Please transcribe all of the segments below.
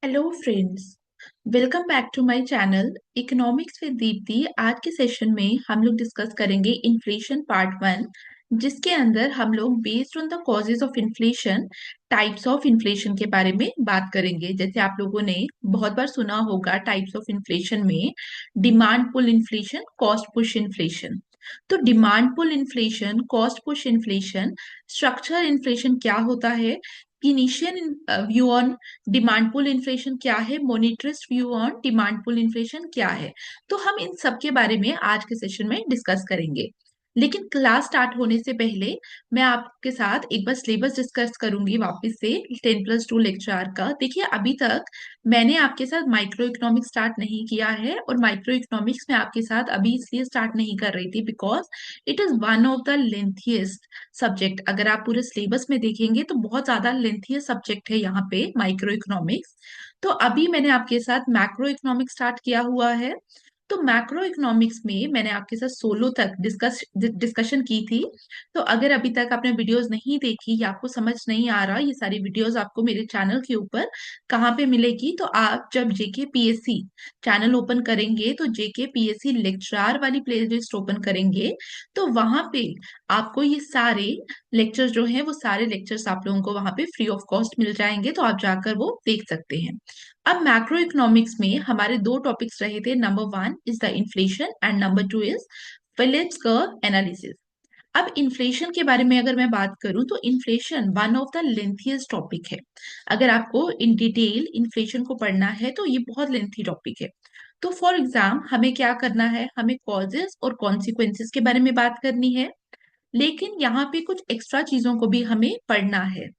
Hello friends. Welcome back to my channel economics with Deepti. आज के session में हम लोग डिस्कस करेंगे इन्फ्लेशन पार्ट वन, जिसके अंदर हम लोग based on the causes of inflation, types of inflation के बारे में बात करेंगे। जैसे आप लोगों ने बहुत बार सुना होगा टाइप्स ऑफ इन्फ्लेशन में demand pull inflation, cost push inflation. तो demand pull inflation, cost push inflation, structural inflation क्या होता है, initial view on demand pull inflation क्या है, monetarist view on demand pull inflation क्या है। तो हम इन सब के बारे में आज के सेशन में डिस्कस करेंगे। लेकिन क्लास स्टार्ट होने से पहले मैं आपके साथ एक बार सिलेबस डिस्कस करूंगी वापस से 10+2 लेक्चर का। देखिए, अभी तक मैंने आपके साथ माइक्रो इकोनॉमिक्स स्टार्ट नहीं किया है, और माइक्रो इकोनॉमिक्स में आपके साथ अभी इसलिए स्टार्ट नहीं कर रही थी because it is one of the lengthiest subject. अगर आप पूरे सिलेबस में देखेंगे तो बहुत ज्यादा लेंथीएस्ट सब्जेक्ट है यहाँ पे माइक्रो इकोनॉमिक्स। तो अभी मैंने आपके साथ मैक्रो इकोनॉमिक्स स्टार्ट किया हुआ है। तो मैक्रो इकोनॉमिक्स में मैंने आपके साथ सोलो तक डिस्कशन की थी। तो अगर अभी तक आपने वीडियोस नहीं देखी या आपको समझ नहीं आ रहा, ये सारी वीडियोस आपको मेरे चैनल के ऊपर कहाँ पे मिलेगी, तो आप जब जेके पीएससी चैनल ओपन करेंगे तो जेके पीएससी लेक्चर वाली प्लेलिस्ट ओपन करेंगे, तो वहां पे आपको ये सारे लेक्चर्स जो हैं वो सारे लेक्चर्स आप लोगों को वहां पे फ्री ऑफ कॉस्ट मिल जाएंगे, तो आप जाकर वो देख सकते हैं। अब मैक्रो इकोनॉमिक्स में हमारे दो टॉपिक्स रहे थे। Number one is the inflation and number two is Phillips curve analysis. अब इन्फ्लेशन के बारे में अगर मैं बात करूं तो inflation one of the lengthiest topic है। अगर आपको इन डिटेल इन्फ्लेशन को पढ़ना है तो ये बहुत लेंथी टॉपिक है। तो फॉर एग्जाम हमें क्या करना है, हमें कॉजेस और कॉन्सिक्वेंसेस के बारे में बात करनी है, लेकिन यहाँ पे कुछ एक्स्ट्रा चीजों को भी हमें पढ़ना है।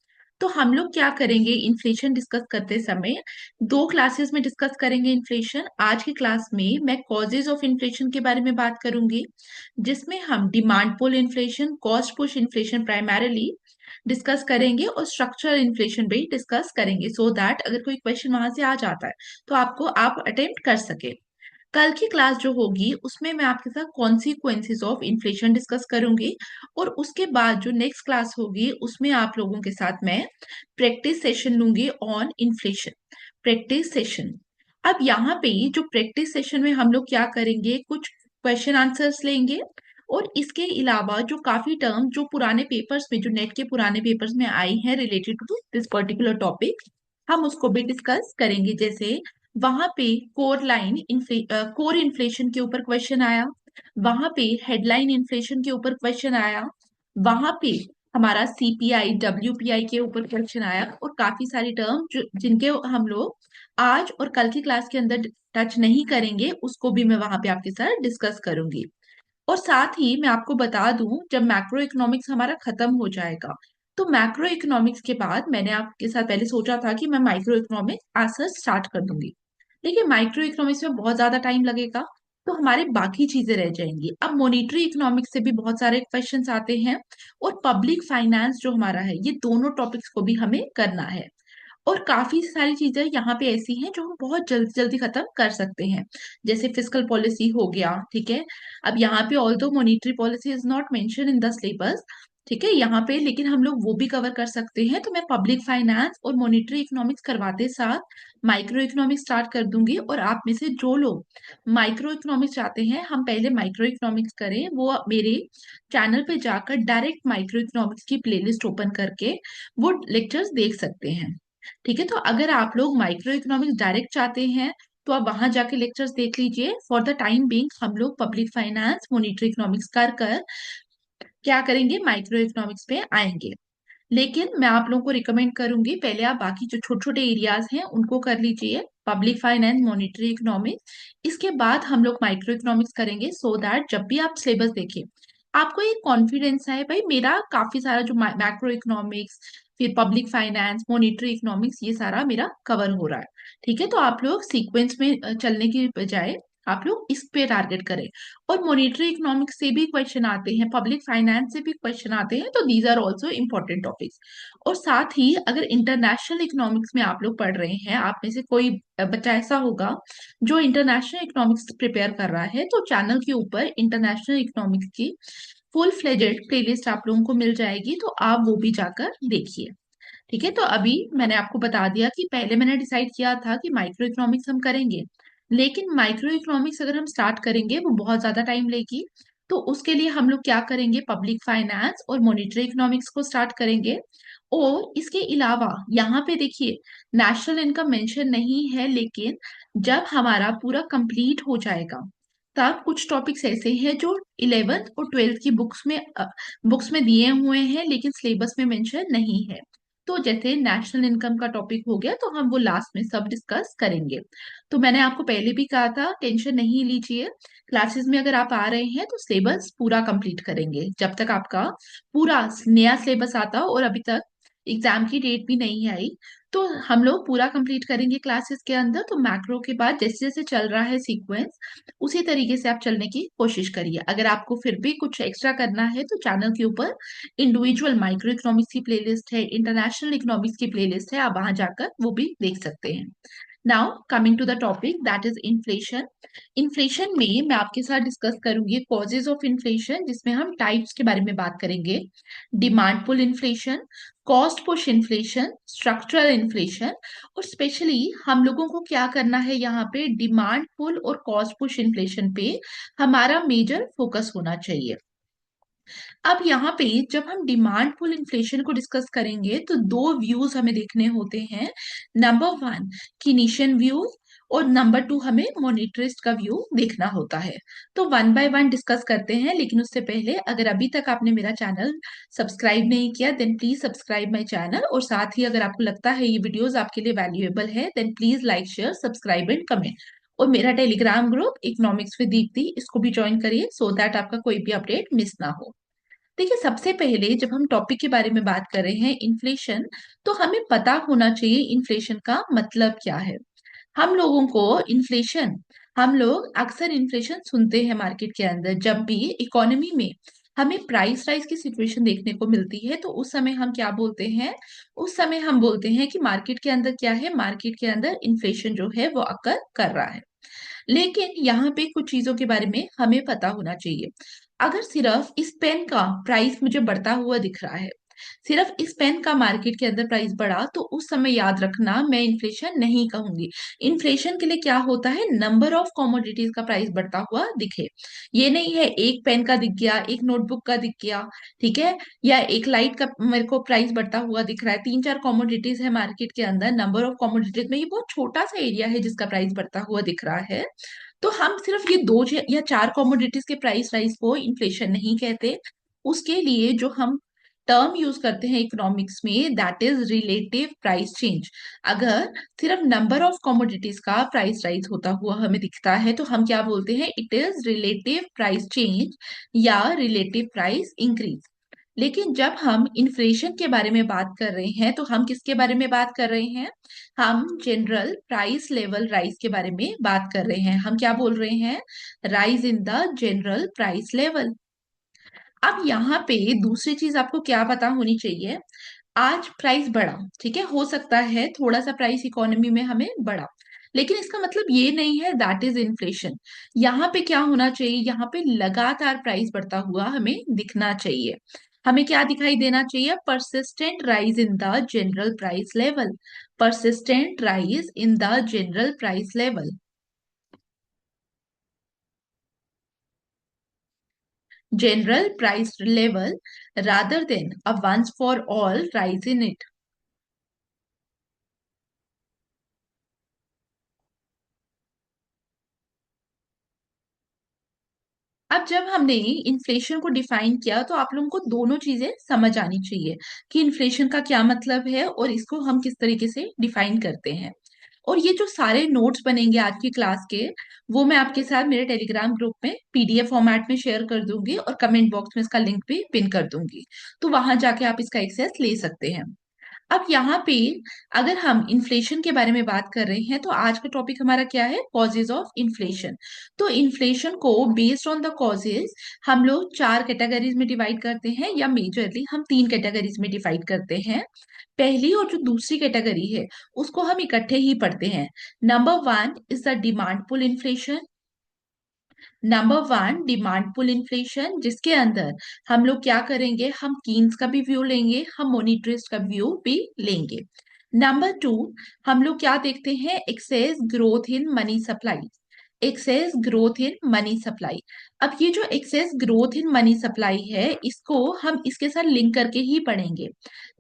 तो हम लोग क्या करेंगे, इन्फ्लेशन डिस्कस करते समय दो क्लासेस में डिस्कस करेंगे इन्फ्लेशन। आज की क्लास में मैं कॉजेज ऑफ इन्फ्लेशन के बारे में बात करूंगी, जिसमें हम demand pull inflation, cost push inflation primarily discuss करेंगे, और स्ट्रक्चरल इन्फ्लेशन भी डिस्कस करेंगे, सो दैट अगर कोई क्वेश्चन वहां से आ जाता है तो आप अटेम्प्ट कर सके। कल की क्लास जो होगी उसमें मैं आपके साथ कॉन्सिक्वेंसेस ऑफ इन्फ्लेशन डिस्कस करूंगी, और उसके बाद जो नेक्स्ट क्लास होगी उसमें आप लोगों के साथ मैं प्रैक्टिस सेशन लूंगी ऑन इन्फ्लेशन, प्रैक्टिस सेशन। अब यहाँ पे जो प्रैक्टिस सेशन में हम लोग क्या करेंगे, कुछ क्वेश्चन आंसर्स लेंगे, और इसके अलावा जो काफी टर्म जो पुराने पेपर्स में, जो नेट के पुराने पेपर्स में आई हैं related to this particular topic, हम उसको भी डिस्कस करेंगे। जैसे वहां पे कोर इन्फ्लेशन के ऊपर क्वेश्चन आया, वहां पे हेडलाइन इन्फ्लेशन के ऊपर क्वेश्चन आया, वहां पे हमारा सीपीआई डब्ल्यूपीआई के ऊपर क्वेश्चन आया, और काफी सारी टर्म जो जिनके हम लोग आज और कल की क्लास के अंदर टच नहीं करेंगे, उसको भी मैं वहां पे आपके साथ डिस्कस करूंगी। और साथ ही मैं आपको बता दूं, जब मैक्रो इकोनॉमिक्स हमारा खत्म हो जाएगा तो मैक्रो इकोनॉमिक्स के बाद मैंने आपके साथ पहले सोचा था कि मैं माइक्रो इकोनॉमिक्स आज से स्टार्ट कर दूंगी, लेकिन माइक्रो इकोनॉमिक्स में बहुत ज्यादा टाइम लगेगा, तो हमारे बाकी चीजें रह जाएंगी। अब मॉनिटरी इकोनॉमिक्स से भी बहुत सारे क्वेश्चंस आते हैं, और पब्लिक फाइनेंस जो हमारा है, ये दोनों टॉपिक्स को भी हमें करना है। और काफी सारी चीजें यहाँ पे ऐसी हैं जो हम बहुत जल्दी जल्दी खत्म कर सकते हैं, जैसे फिस्कल पॉलिसी हो गया, ठीक है। अब यहाँ पे although monetary policy is not mention in the syllabus, ठीक है यहाँ पे, लेकिन हम लोग वो भी कवर कर सकते हैं। तो मैं पब्लिक फाइनेंस और मॉनिटरी इकोनॉमिक्स करवाते साथ माइक्रो इकोनॉमिक्स स्टार्ट कर दूंगी, और आप में से जो लोग माइक्रो इकोनॉमिक्स चाहते हैं हम पहले माइक्रो इकोनॉमिक्स करें, वो मेरे चैनल पे जाकर डायरेक्ट माइक्रो इकोनॉमिक्स की प्लेलिस्ट ओपन करके वो लेक्चर्स देख सकते हैं। ठीक है, तो अगर आप लोग माइक्रो इकोनॉमिक्स डायरेक्ट चाहते हैं तो आप वहां जाके लेक्चर्स देख लीजिए। फॉर द टाइम बीइंग हम लोग पब्लिक फाइनेंस, मॉनिटरी इकोनॉमिक्स कर कर क्या करेंगे, माइक्रो इकोनॉमिक्स पे आएंगे। लेकिन मैं आप लोगों को रिकमेंड करूंगी पहले आप बाकी जो छोटे छोटे एरियाज हैं उनको कर लीजिए, पब्लिक फाइनेंस, मॉनिटरी इकोनॉमिक्स, इसके बाद हम लोग माइक्रो इकोनॉमिक्स करेंगे, सो दैट जब भी आप सिलेबस देखें आपको एक कॉन्फिडेंस है, भाई मेरा काफी सारा जो मैक्रो इकोनॉमिक्स, फिर पब्लिक फाइनेंस, मॉनिटरी इकोनॉमिक्स, ये सारा मेरा कवर हो रहा है। ठीक है, तो आप लोग सीक्वेंस में चलने की बजाय आप लोग इस पे टारगेट करें। और मॉनिटरी इकोनॉमिक्स से भी क्वेश्चन आते हैं, पब्लिक फाइनेंस से भी क्वेश्चन आते हैं, तो these are also important topics. और साथ ही अगर इंटरनेशनल इकोनॉमिक्स में आप लोग पढ़ रहे हैं, आप में से कोई बच्चा ऐसा होगा जो इंटरनेशनल इकोनॉमिक्स प्रिपेयर कर रहा है, तो चैनल के ऊपर इंटरनेशनल इकोनॉमिक्स की फुल फ्लेजेड प्लेलिस्ट आप लोगों को मिल जाएगी, तो आप वो भी जाकर देखिए। ठीक है, तो अभी मैंने आपको बता दिया कि पहले मैंने डिसाइड किया था कि माइक्रो इकोनॉमिक्स हम करेंगे, लेकिन माइक्रो इकोनॉमिक्स अगर हम स्टार्ट करेंगे वो बहुत ज्यादा टाइम लेगी। तो उसके लिए हम लोग क्या करेंगे, पब्लिक फाइनेंस और मॉनेटरी इकोनॉमिक्स को स्टार्ट करेंगे। और इसके अलावा यहाँ पे देखिए, नेशनल इनकम मेंशन नहीं है, लेकिन जब हमारा पूरा कंप्लीट हो जाएगा तब कुछ टॉपिक्स ऐसे हैं जो 11th और 12th की बुक्स में दिए हुए हैं लेकिन सिलेबस में मेंशन नहीं है। तो जैसे नेशनल इनकम का टॉपिक हो गया तो हम वो लास्ट में सब डिस्कस करेंगे। तो मैंने आपको पहले भी कहा था, टेंशन नहीं लीजिए। क्लासेस में अगर आप आ रहे हैं तो सिलेबस पूरा कंप्लीट करेंगे। जब तक आपका पूरा नया सिलेबस आता हो और अभी तक एग्जाम की डेट भी नहीं आई, तो हम लोग पूरा कंप्लीट करेंगे क्लासेस के अंदर। तो मैक्रो के बाद जैसे जैसे चल रहा है सीक्वेंस, उसी तरीके से आप चलने की कोशिश करिए। अगर आपको फिर भी कुछ एक्स्ट्रा करना है तो चैनल के ऊपर इंडिविजुअल माइक्रो इकोनॉमिक्स की प्लेलिस्ट है, इंटरनेशनल इकोनॉमिक्स की प्लेलिस्ट है, आप वहां जाकर वो भी देख सकते हैं। Now coming to the topic that is inflation. Inflation में मैं आपके साथ डिस्कस करूंगी कॉजेज ऑफ इन्फ्लेशन, जिसमें हम टाइप्स के बारे में बात करेंगे। Demand pull inflation, cost push inflation, structural inflation. और स्पेशली हम लोगों को क्या करना है, यहाँ पे डिमांड पुल और कॉस्ट पुश इन्फ्लेशन पे हमारा मेजर फोकस होना चाहिए। अब यहाँ पे जब हम डिमांड पुल इन्फ्लेशन को डिस्कस करेंगे तो दो व्यूज हमें देखने होते हैं। नंबर वन, कीनीशियन व्यू, और नंबर टू हमें मॉनिटरिस्ट का व्यू देखना होता है। तो वन बाय वन डिस्कस करते हैं, लेकिन उससे पहले अगर अभी तक आपने मेरा चैनल सब्सक्राइब नहीं किया then please subscribe my channel. और साथ ही अगर आपको लगता है ये वीडियोस आपके लिए वैल्यूएबल है then please like share subscribe and comment. और मेरा Telegram group economics with Deepti, इसको भी ज्वाइन करिए सो दैट आपका कोई भी अपडेट मिस ना हो। देखिए, सबसे पहले जब हम टॉपिक के बारे में बात कर रहे हैं इन्फ्लेशन, तो हमें पता होना चाहिए इन्फ्लेशन का मतलब क्या है। हम लोगों को इन्फ्लेशन हम लोग अक्सर इन्फ्लेशन सुनते हैं मार्केट के अंदर, जब भी इकोनॉमी में हमें प्राइस राइज की सिचुएशन देखने को मिलती है तो उस समय हम क्या बोलते हैं, उस समय हम बोलते हैं कि मार्केट के अंदर क्या है, मार्केट के अंदर इन्फ्लेशन जो है वो अकर कर रहा है। लेकिन यहाँ पे कुछ चीजों के बारे में हमें पता होना चाहिए। अगर सिर्फ इस पेन का प्राइस मुझे बढ़ता हुआ दिख रहा है, सिर्फ इस पेन का मार्केट के अंदर प्राइस बढ़ा, तो उस समय याद रखना मैं इन्फ्लेशन नहीं कहूंगी। इन्फ्लेशन के लिए क्या होता है, नंबर ऑफ कॉमोडिटीज का प्राइस बढ़ता हुआ दिखे। ये नहीं है एक पेन का दिख गया, एक नोटबुक का दिख गया, ठीक है, या एक लाइट का मेरे को प्राइस बढ़ता हुआ दिख रहा है। तीन चार कॉमोडिटीज है मार्केट के अंदर, नंबर ऑफ कॉमोडिटीज में ये बहुत छोटा सा एरिया है जिसका प्राइस बढ़ता हुआ दिख रहा है। तो हम सिर्फ ये या चार कॉमोडिटीज के प्राइस राइज को इन्फ्लेशन नहीं कहते। उसके लिए जो हम टर्म यूज करते हैं इकोनॉमिक्स में, that is relative price change. अगर सिर्फ नंबर ऑफ कॉमोडिटीज का प्राइस राइज होता हुआ हमें दिखता है तो हम क्या बोलते हैं, it is relative price change या रिलेटिव प्राइस इंक्रीज। लेकिन जब हम इन्फ्लेशन के बारे में बात कर रहे हैं तो हम किसके बारे में बात कर रहे हैं, हम जनरल प्राइस लेवल राइज के बारे में बात कर रहे हैं। हम क्या बोल रहे हैं, rise in the general price level. अब यहाँ पे दूसरी चीज आपको क्या पता होनी चाहिए, आज प्राइस बढ़ा, ठीक है, हो सकता है थोड़ा सा प्राइस इकोनॉमी में हमें बढ़ा, लेकिन इसका मतलब ये नहीं है दैट इज इन्फ्लेशन। यहाँ पे क्या होना चाहिए, यहाँ पे लगातार प्राइस बढ़ता हुआ हमें दिखना चाहिए। हमें क्या दिखाई देना चाहिए, persistent rise in the general price level, persistent rise in the general price level. General price level rather than a once for all rise in it। अब जब हमने इन्फ्लेशन को डिफाइन किया तो आप लोगों को दोनों चीजें समझ आनी चाहिए कि इन्फ्लेशन का क्या मतलब है और इसको हम किस तरीके से डिफाइन करते हैं। और ये जो सारे नोट्स बनेंगे आज की क्लास के, वो मैं आपके साथ मेरे टेलीग्राम ग्रुप में पीडीएफ फॉर्मेट में शेयर कर दूंगी और कमेंट बॉक्स में इसका लिंक भी पिन कर दूंगी। तो वहां जाके आप इसका एक्सेस ले सकते हैं। अब यहाँ पे अगर हम इन्फ्लेशन के बारे में बात कर रहे हैं तो आज का टॉपिक हमारा क्या है, कॉजेज ऑफ इन्फ्लेशन। तो इन्फ्लेशन को बेस्ड ऑन द कॉजेज हम लोग चार कैटेगरीज में डिवाइड करते हैं, या मेजरली हम तीन कैटेगरीज में डिवाइड करते हैं। पहली और जो दूसरी कैटेगरी है उसको हम इकट्ठे ही पढ़ते हैं। Number one is the demand pull inflation, number one, demand pull inflation, जिसके अंदर हम लोग क्या करेंगे, हम कीन्स का भी व्यू लेंगे, हम मॉनिटरिस्ट का व्यू भी लेंगे। नंबर टू, हम लोग क्या देखते हैं, excess growth in money supply. Excess growth in money supply. अब ये जो excess growth in money supply है, इसको हम इसके साथ लिंक करके ही पढ़ेंगे।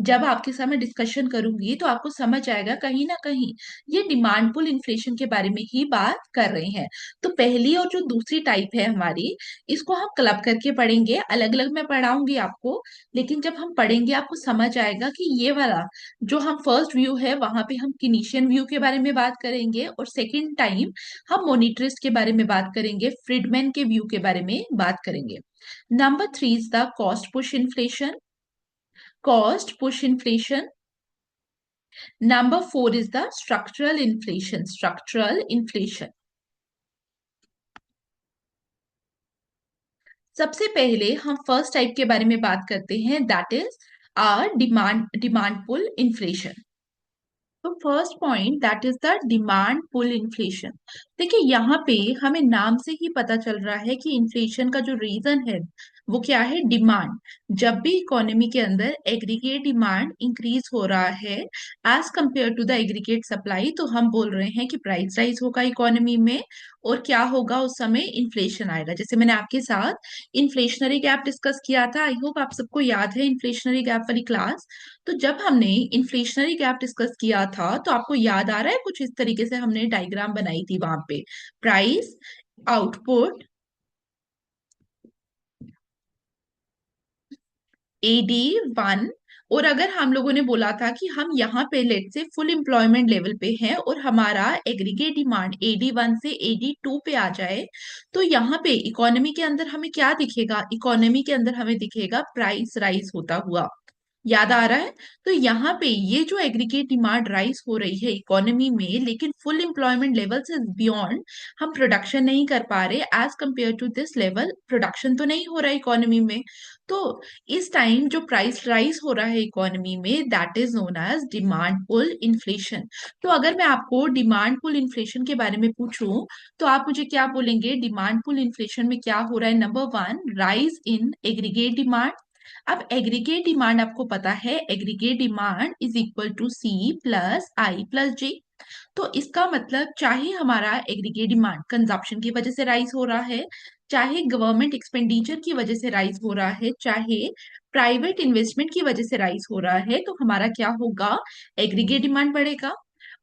जब आपके साथ मैं डिस्कशन करूंगी तो आपको समझ आएगा कहीं ना कहीं ये डिमांड पुल इन्फ्लेशन के बारे में ही बात कर रहे हैं। तो पहली और जो दूसरी टाइप है हमारी, इसको हम क्लब करके पढ़ेंगे, अलग अलग मैं पढ़ाऊंगी आपको। लेकिन जब हम पढ़ेंगे आपको समझ आएगा कि ये वाला जो हम फर्स्ट व्यू है वहां पे हम किनीशियन व्यू के बारे में बात करेंगे, और सेकेंड टाइम हम मोनिटरिस्ट के बारे में बात करेंगे, फ्रीडमैन के व्यू के बारे में बात करेंगे। Number three is the cost push inflation. Cost push inflation. Number four is the structural inflation. Structural inflation. सबसे पहले हम फर्स्ट टाइप के बारे में बात करते हैं, that is demand pull inflation. तो first point that is the demand pull inflation. देखिए यहाँ पे हमें नाम से ही पता चल रहा है कि इन्फ्लेशन का जो रीजन है वो क्या है, डिमांड। जब भी इकोनॉमी के अंदर एग्रीगेट डिमांड इंक्रीज हो रहा है as compare to the aggregate supply, तो हम बोल रहे हैं कि प्राइस राइज होगा इकोनॉमी में, और क्या होगा, उस समय इन्फ्लेशन आएगा। जैसे मैंने आपके साथ इन्फ्लेशनरी गैप डिस्कस किया था, आई होप आप सबको याद है इन्फ्लेशनरी गैप वाली क्लास। तो जब हमने इन्फ्लेशनरी गैप डिस्कस किया था तो आपको याद आ रहा है कुछ इस तरीके से हमने डायग्राम बनाई थी वहां पे, प्राइस, आउटपुट, AD1। और अगर हम लोगों ने बोला था कि हम यहाँ पे लेट से फुल एम्प्लॉयमेंट लेवल पे हैं और हमारा एग्रीगेट डिमांड AD1 से AD2 पे आ जाए, तो यहाँ पे इकोनॉमी के अंदर हमें क्या दिखेगा, इकोनॉमी के अंदर हमें दिखेगा प्राइस राइज होता हुआ। याद आ रहा है? तो यहाँ पे ये जो एग्रीगेट डिमांड राइज हो रही है इकोनॉमी में, लेकिन फुल एम्प्लॉयमेंट लेवल से बियॉन्ड हम प्रोडक्शन नहीं कर पा रहे, as compare to this level production तो नहीं हो रहा है इकोनॉमी में। तो इस टाइम जो प्राइस राइज हो रहा है इकोनॉमी में, that is known as demand pull inflation. तो अगर मैं आपको डिमांड पुल इन्फ्लेशन के बारे में पूछूं तो आप मुझे क्या बोलेंगे, डिमांड पुल इन्फ्लेशन में क्या हो रहा है, number one, rise in aggregate demand. अब एग्रीगेट डिमांड आपको पता है, aggregate demand is equal to C+I+J। तो इसका मतलब चाहे हमारा एग्रीगेट डिमांड कंजप्शन की वजह से राइज हो रहा है, चाहे गवर्नमेंट एक्सपेंडिचर की वजह से राइज हो रहा है, चाहे प्राइवेट इन्वेस्टमेंट की वजह से राइज हो रहा है, तो हमारा क्या होगा, एग्रीगेट डिमांड बढ़ेगा।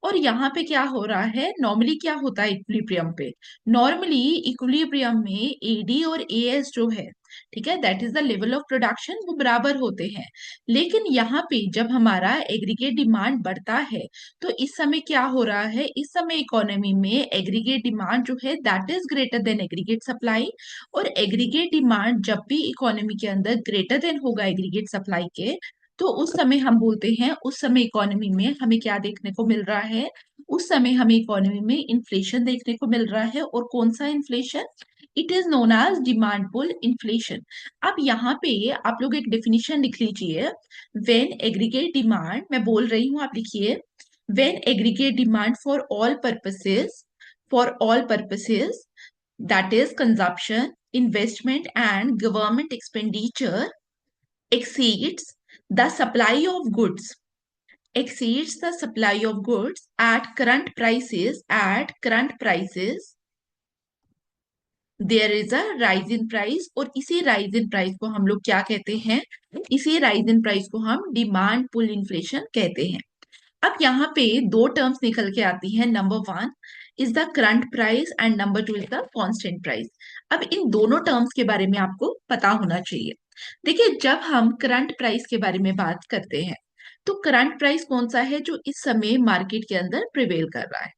और यहाँ पे क्या हो रहा है, नॉर्मली क्या होता है इक्विलिब्रियम पे, नॉर्मली इक्विलिब्रियम में AD और AS जो है, ठीक है, that is the level of production, वो बराबर होते हैं। लेकिन यहाँ पे जब हमारा एग्रीगेट डिमांड बढ़ता है तो इस समय क्या हो रहा है, इस समय इकोनॉमी में एग्रीगेट डिमांड जो है that is greater than aggregate supply. और एग्रीगेट डिमांड जब भी इकोनॉमी के अंदर ग्रेटर देन होगा एग्रीगेट सप्लाई के, तो उस समय हम बोलते हैं, उस समय इकोनॉमी में हमें क्या देखने को मिल रहा है, उस समय हमें इकोनॉमी में इन्फ्लेशन देखने को मिल रहा है। और कौन सा inflation, it is known as demand pull inflation. अब यहाँ पे आप लोग एक डेफिनेशन लिख लीजिए, व्हेन एग्रीगेट डिमांड, मैं बोल रही हूँ आप लिखिए, when aggregate demand for all purposes that is consumption, investment and government expenditure exceeds the supply of goods, exceeds the supply of goods at current prices, there is a rise in price. और इसी rise in price को हम लोग क्या कहते हैं, इसी rise in price को हम डिमांड पुल इन्फ्लेशन कहते हैं। अब यहाँ पे दो टर्म्स निकल के आती हैं, number one is the current price and number two is the constant price. अब इन दोनों टर्म्स के बारे में आपको पता होना चाहिए। देखिए जब हम करंट प्राइस के बारे में बात करते हैं, तो करंट प्राइस कौन सा है जो इस समय मार्केट के अंदर प्रिवेल कर रहा है।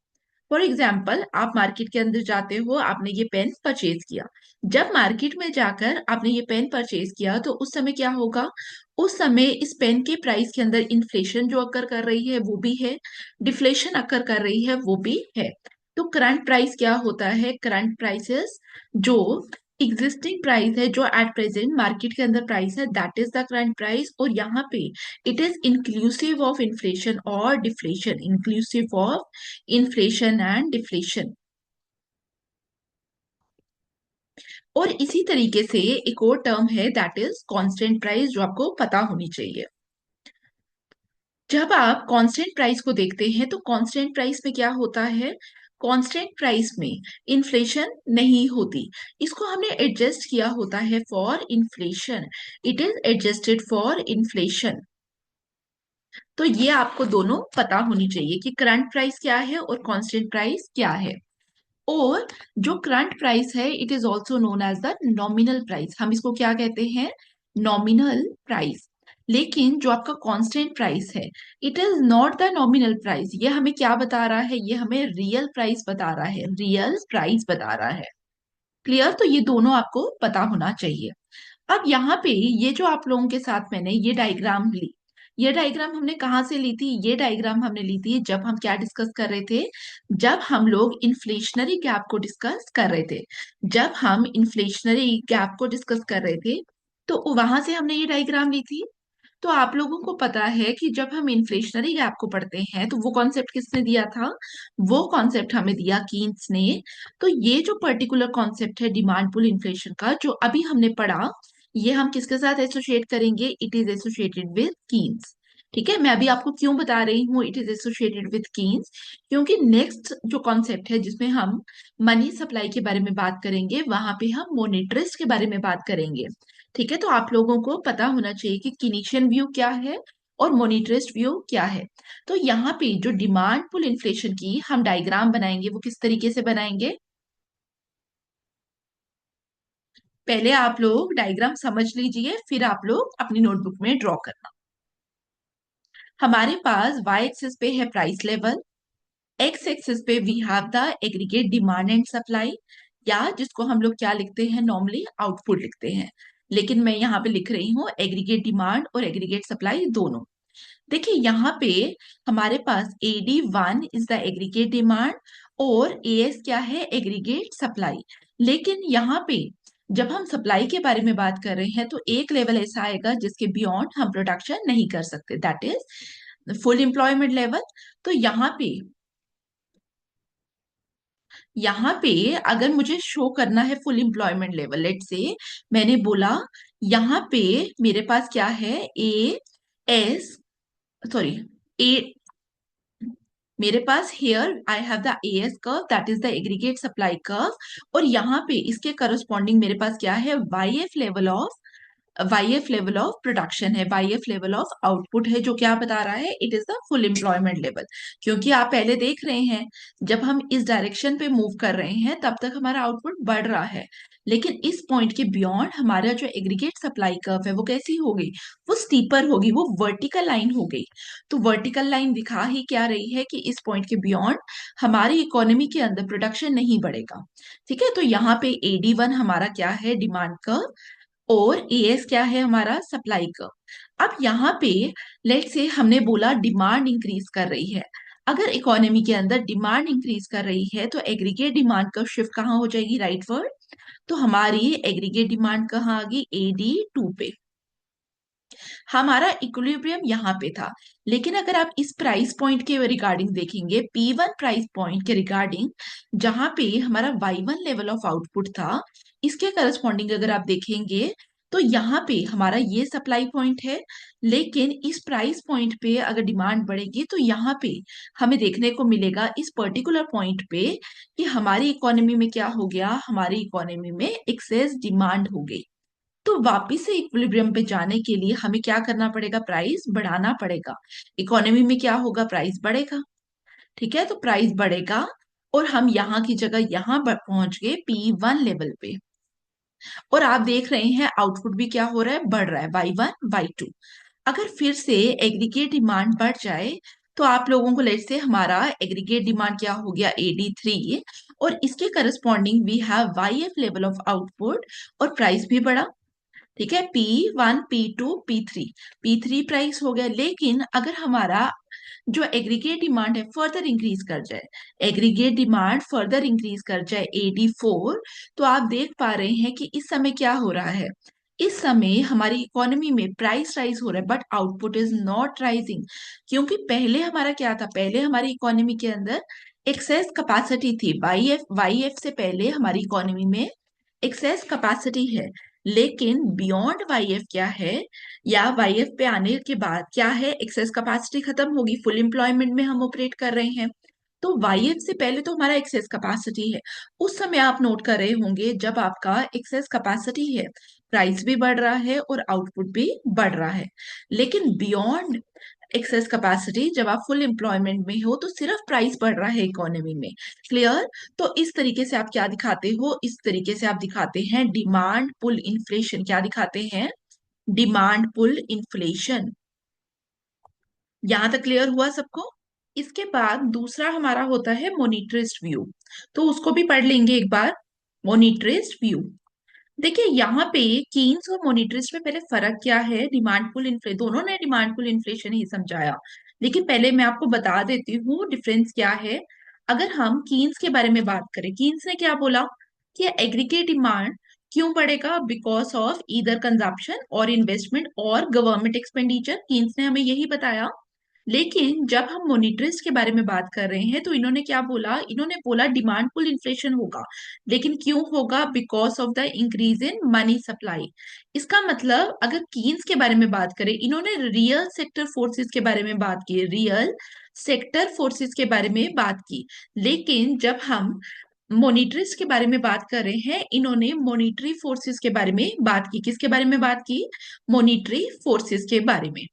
फॉर एग्जाम्पल, आप मार्केट के अंदर जाते हो, आपने ये पेन परचेज किया, जब मार्केट में जाकर आपने ये पेन परचेज किया तो उस समय क्या होगा, उस समय इस पेन के प्राइस के अंदर इन्फ्लेशन जो अकर कर रही है वो भी है, डिफ्लेशन अकर कर रही है वो भी है। तो करंट प्राइस क्या होता है, करंट प्राइसेस जो एग्जिस्टिंग प्राइस है, जो एट प्रेजेंट मार्केट के अंदर प्राइस है, that is the current price. और यहाँ पे it is inclusive of inflation और deflation, inclusive of inflation and deflation. और इसी तरीके से एक और टर्म है दैट इज कांस्टेंट प्राइस, जो आपको पता होनी चाहिए। जब आप कांस्टेंट प्राइस को देखते हैं तो कांस्टेंट प्राइस में क्या होता है, कांस्टेंट प्राइस में इन्फ्लेशन नहीं होती, इसको हमने एडजस्ट किया होता है for inflation, it is adjusted for inflation. तो ये आपको दोनों पता होनी चाहिए कि करंट प्राइस क्या है और कांस्टेंट प्राइस क्या है। और जो करंट प्राइस है it is also known as the nominal price, हम इसको क्या कहते हैं, नॉमिनल प्राइस। लेकिन जो आपका कांस्टेंट प्राइस है it is not the nominal price, ये हमें क्या बता रहा है, ये हमें रियल प्राइस बता रहा है, रियल प्राइस बता रहा है। क्लियर, तो ये दोनों आपको पता होना चाहिए। अब यहाँ पे ये जो आप लोगों के साथ मैंने ये डायग्राम ली, ये डायग्राम हमने कहाँ से ली थी, ये डायग्राम हमने ली थी जब हम क्या डिस्कस कर रहे थे, जब हम लोग इन्फ्लेशनरी गैप को डिस्कस कर रहे थे। जब हम इन्फ्लेशनरी गैप को डिस्कस कर रहे थे तो वहां से हमने ये डायग्राम ली थी। तो आप लोगों को पता है कि जब हम इन्फ्लेशनरी गैप को पढ़ते हैं तो वो कॉन्सेप्ट किसने दिया था, वो कॉन्सेप्ट हमें दिया कीन्स ने। तो ये जो पर्टिकुलर कॉन्सेप्ट है डिमांड पुल इन्फ्लेशन का जो अभी हमने पढ़ा, ये हम किसके साथ एसोसिएट करेंगे, it is associated with Keynes. ठीक है, मैं अभी आपको क्यों बता रही हूँ it is associated with Keynes, क्योंकि नेक्स्ट जो कॉन्सेप्ट है जिसमें हम मनी सप्लाई के बारे में बात करेंगे वहां पे हम मोनेटरिस्ट के बारे में बात करेंगे। ठीक है, तो आप लोगों को पता होना चाहिए कि किनीशियन व्यू क्या है और मोनेटरिस्ट व्यू क्या है। तो यहाँ पे जो डिमांड पुल इन्फ्लेशन की हम डायग्राम बनाएंगे वो किस तरीके से बनाएंगे, पहले आप लोग डायग्राम समझ लीजिए फिर आप लोग अपनी नोटबुक में ड्रॉ करना। हमारे पास वाई एक्सिस पे है प्राइस लेवल, एक्स एक्सिस पे we have the aggregate demand and supply, या जिसको हम लोग क्या लिखते हैं, नॉर्मली आउटपुट लिखते हैं, लेकिन मैं यहाँ पे लिख रही हूँ एग्रीगेट डिमांड और एग्रीगेट सप्लाई दोनों। देखिए यहाँ पे हमारे पास AD1 is the aggregate demand और AS क्या है, एग्रीगेट सप्लाई। लेकिन यहाँ पे जब हम सप्लाई के बारे में बात कर रहे हैं तो एक लेवल ऐसा आएगा जिसके बियॉन्ड हम प्रोडक्शन नहीं कर सकते, that is full employment level. तो यहाँ पे अगर मुझे शो करना है फुल एम्प्लॉयमेंट लेवल, लेट से मैंने बोला यहाँ पे मेरे पास क्या है, एस सॉरी ए मेरे पास here I have the AS curve that is the aggregate supply curve, और यहाँ पे इसके करस्पॉन्डिंग मेरे पास क्या है, वाईएफ लेवल ऑफ प्रोडक्शन है, वाईएफ लेवल ऑफ आउटपुट है, जो क्या बता रहा है, it is the full employment level. क्योंकि आप पहले देख रहे हैं जब हम इस डायरेक्शन पे मूव कर रहे हैं तब तक हमारा आउटपुट बढ़ रहा है, लेकिन इस पॉइंट के बियॉन्ड हमारा जो एग्रीगेट सप्लाई कर्व है वो कैसी हो गई, वो स्टीपर होगी, वो वर्टिकल लाइन हो गई। तो वर्टिकल लाइन दिखा ही क्या रही है कि इस पॉइंट के बियॉन्ड हमारी इकोनॉमी के अंदर प्रोडक्शन नहीं बढ़ेगा। ठीक है, तो यहाँ पे AD1 हमारा क्या है, डिमांड कर्व, और AS क्या है, हमारा सप्लाई कर्व। अब यहाँ पे लेट से हमने बोला डिमांड इंक्रीज कर रही है, अगर इकोनॉमी के अंदर डिमांड इंक्रीज कर रही है तो एग्रीगेट डिमांड का शिफ्ट कहाँ हो जाएगी, राइट वर्ड। तो हमारी एग्रीगेट डिमांड कहाँ आ गई, AD2 पे। हमारा इक्विलिब्रियम यहाँ पे था, लेकिन अगर आप इस प्राइस पॉइंट के रिगार्डिंग देखेंगे, P1 प्राइस पॉइंट के रिगार्डिंग, जहां पे हमारा Y1 लेवल ऑफ आउटपुट था, इसके करस्पॉन्डिंग अगर आप देखेंगे तो यहाँ पे हमारा ये सप्लाई पॉइंट है। लेकिन इस प्राइस पॉइंट पे अगर डिमांड बढ़ेगी तो यहाँ पे हमें देखने को मिलेगा इस पर्टिकुलर पॉइंट पे कि हमारी इकोनॉमी में क्या हो गया, हमारी इकोनॉमी में एक्सेस डिमांड हो गई। तो वापिस से इक्विलिब्रियम पे जाने के लिए हमें क्या करना पड़ेगा, प्राइस बढ़ाना पड़ेगा। इकोनॉमी में क्या होगा, प्राइस बढ़ेगा। ठीक है, तो प्राइस बढ़ेगा और हम यहाँ की जगह यहाँ पहुंच गए P1 लेवल पे, और आप देख रहे हैं आउटपुट भी क्या हो रहा है, बढ़ रहा है, Y1 Y2। अगर फिर से एग्रीगेट डिमांड बढ़ जाए तो आप लोगों को लेट से हमारा एग्रीगेट डिमांड क्या हो गया, AD3, और इसके corresponding we have YF level of output, और प्राइस भी बढ़ा। ठीक है, P1 P2 P3 प्राइस हो गया। लेकिन अगर हमारा जो एग्रीगेट डिमांड है फर्दर इंक्रीज कर जाए, एग्रीगेट डिमांड फर्दर इंक्रीज कर जाए AD4, तो आप देख पा रहे हैं कि इस समय क्या हो रहा है, इस समय हमारी इकोनॉमी में प्राइस राइज हो रहा है but output is not rising. क्योंकि पहले हमारा क्या था, पहले हमारी इकोनॉमी के अंदर एक्सेस कैपेसिटी थी, वाईएफ से पहले हमारी इकोनॉमी में एक्सेस कैपेसिटी है। लेकिन बियॉन्ड वाईएफ क्या है, या वाईएफ पे आने के बाद क्या है, एक्सेस कैपेसिटी खत्म होगी, फुल एम्प्लॉयमेंट में हम ऑपरेट कर रहे हैं। तो वाईएफ से पहले तो हमारा एक्सेस कैपेसिटी है। उस समय आप नोट कर रहे होंगे जब आपका एक्सेस कैपेसिटी है, प्राइस भी बढ़ रहा है और आउटपुट भी बढ़ रहा है। लेकिन बियॉन्ड एक्सेस कैपेसिटी, जब आप फुल एम्प्लॉयमेंट में हो तो सिर्फ प्राइस बढ़ रहा है इकोनॉमी में। क्लियर? तो इस तरीके से आप क्या दिखाते हो, इस तरीके से आप दिखाते हैं डिमांड पुल इन्फ्लेशन। क्या दिखाते हैं? Demand pull inflation. यहां तक क्लियर हुआ सबको? इसके बाद दूसरा हमारा होता है मोनिटरिस्ट व्यू। तो उसको भी पढ़ लेंगे एक बार। मोनिटरिस्ट व्यू, देखिए यहाँ पे कीन्स और मोनिटरिस्ट में पहले फर्क क्या है। डिमांड पुल इन्फ्लेशन, दोनों ने डिमांड पुल इन्फ्लेशन ही समझाया, लेकिन पहले मैं आपको बता देती हूँ डिफरेंस क्या है। अगर हम कीन्स के बारे में बात करें, कीन्स ने क्या बोला कि एग्रीगेट डिमांड क्यों बढ़ेगा, बिकॉज ऑफ ईदर कंजप्शन और इन्वेस्टमेंट और गवर्नमेंट एक्सपेंडिचर। कीन्स ने हमें यही बताया। लेकिन जब हम मोनिटरिस्ट के बारे में बात कर रहे हैं तो इन्होंने क्या बोला, इन्होंने बोला डिमांड पुल इन्फ्लेशन होगा, लेकिन क्यों होगा, because of the increase in money supply. इसका मतलब अगर कीन्स के बारे में बात करें, इन्होंने रियल सेक्टर फोर्सेस के बारे में बात की, रियल सेक्टर फोर्सेस के बारे में बात की। लेकिन जब हम मोनिटरिस्ट के बारे में बात कर रहे हैं, इन्होंने मॉनिटरी फोर्सेस के बारे में बात की। किसके बारे में बात की? मॉनिटरी फोर्सेस के बारे में।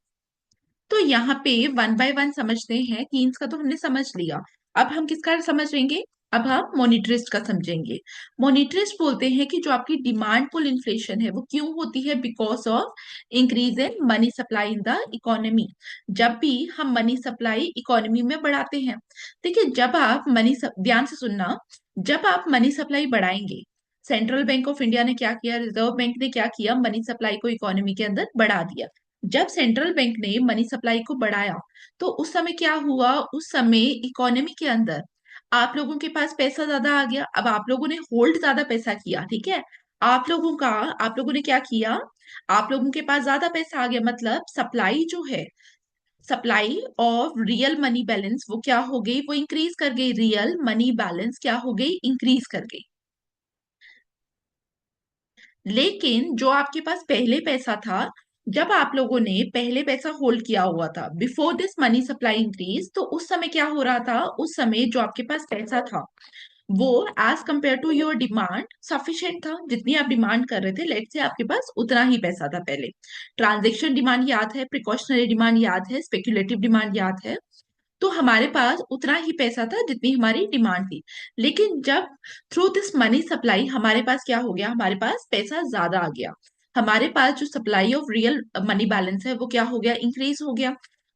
तो यहाँ पे वन बाय वन समझते हैं। कीन्स का तो हमने समझ लिया, अब हम किसका समझेंगे? अब हम मोनिटरिस्ट का समझेंगे। मोनिटरिस्ट बोलते हैं कि जो आपकी डिमांड पुल इन्फ्लेशन है वो क्यों होती है, because of increase in money supply in the economy. जब भी हम मनी सप्लाई इकोनॉमी में बढ़ाते हैं, देखिए जब आप ध्यान से सुनना, जब आप मनी सप्लाई बढ़ाएंगे, सेंट्रल बैंक ऑफ इंडिया ने क्या किया, रिजर्व बैंक ने क्या किया, मनी सप्लाई को इकोनॉमी के अंदर बढ़ा दिया। जब सेंट्रल बैंक ने मनी सप्लाई को बढ़ाया तो उस समय क्या हुआ, उस समय इकोनॉमी के अंदर आप लोगों के पास पैसा ज्यादा आ गया। अब आप लोगों ने होल्ड ज्यादा पैसा किया, ठीक है। आप लोगों ने क्या किया, आप लोगों के पास ज्यादा पैसा आ गया, मतलब सप्लाई जो है, supply of real money balance वो क्या हो गई, वो इंक्रीज कर गई। रियल मनी बैलेंस क्या हो गई, इंक्रीज कर गई। लेकिन जो आपके पास पहले पैसा था, जब आप लोगों ने पहले पैसा होल्ड किया हुआ था before this money supply increase, तो उस समय क्या हो रहा था, उस समय जो आपके पास पैसा था वो as compare to your demand sufficient था। जितनी आप डिमांड कर रहे थे, लेट से आपके पास उतना ही पैसा था पहले। ट्रांजेक्शन डिमांड याद है, प्रिकॉशनरी डिमांड याद है, स्पेक्युलेटिव डिमांड याद है। तो हमारे पास उतना ही पैसा था जितनी हमारी डिमांड थी। लेकिन जब थ्रू दिस मनी सप्लाई हमारे पास क्या हो गया, हमारे पास पैसा ज्यादा आ गया, हमारे पास जो supply of real money balance है वो क्या हो गया, इंक्रीज हो गया।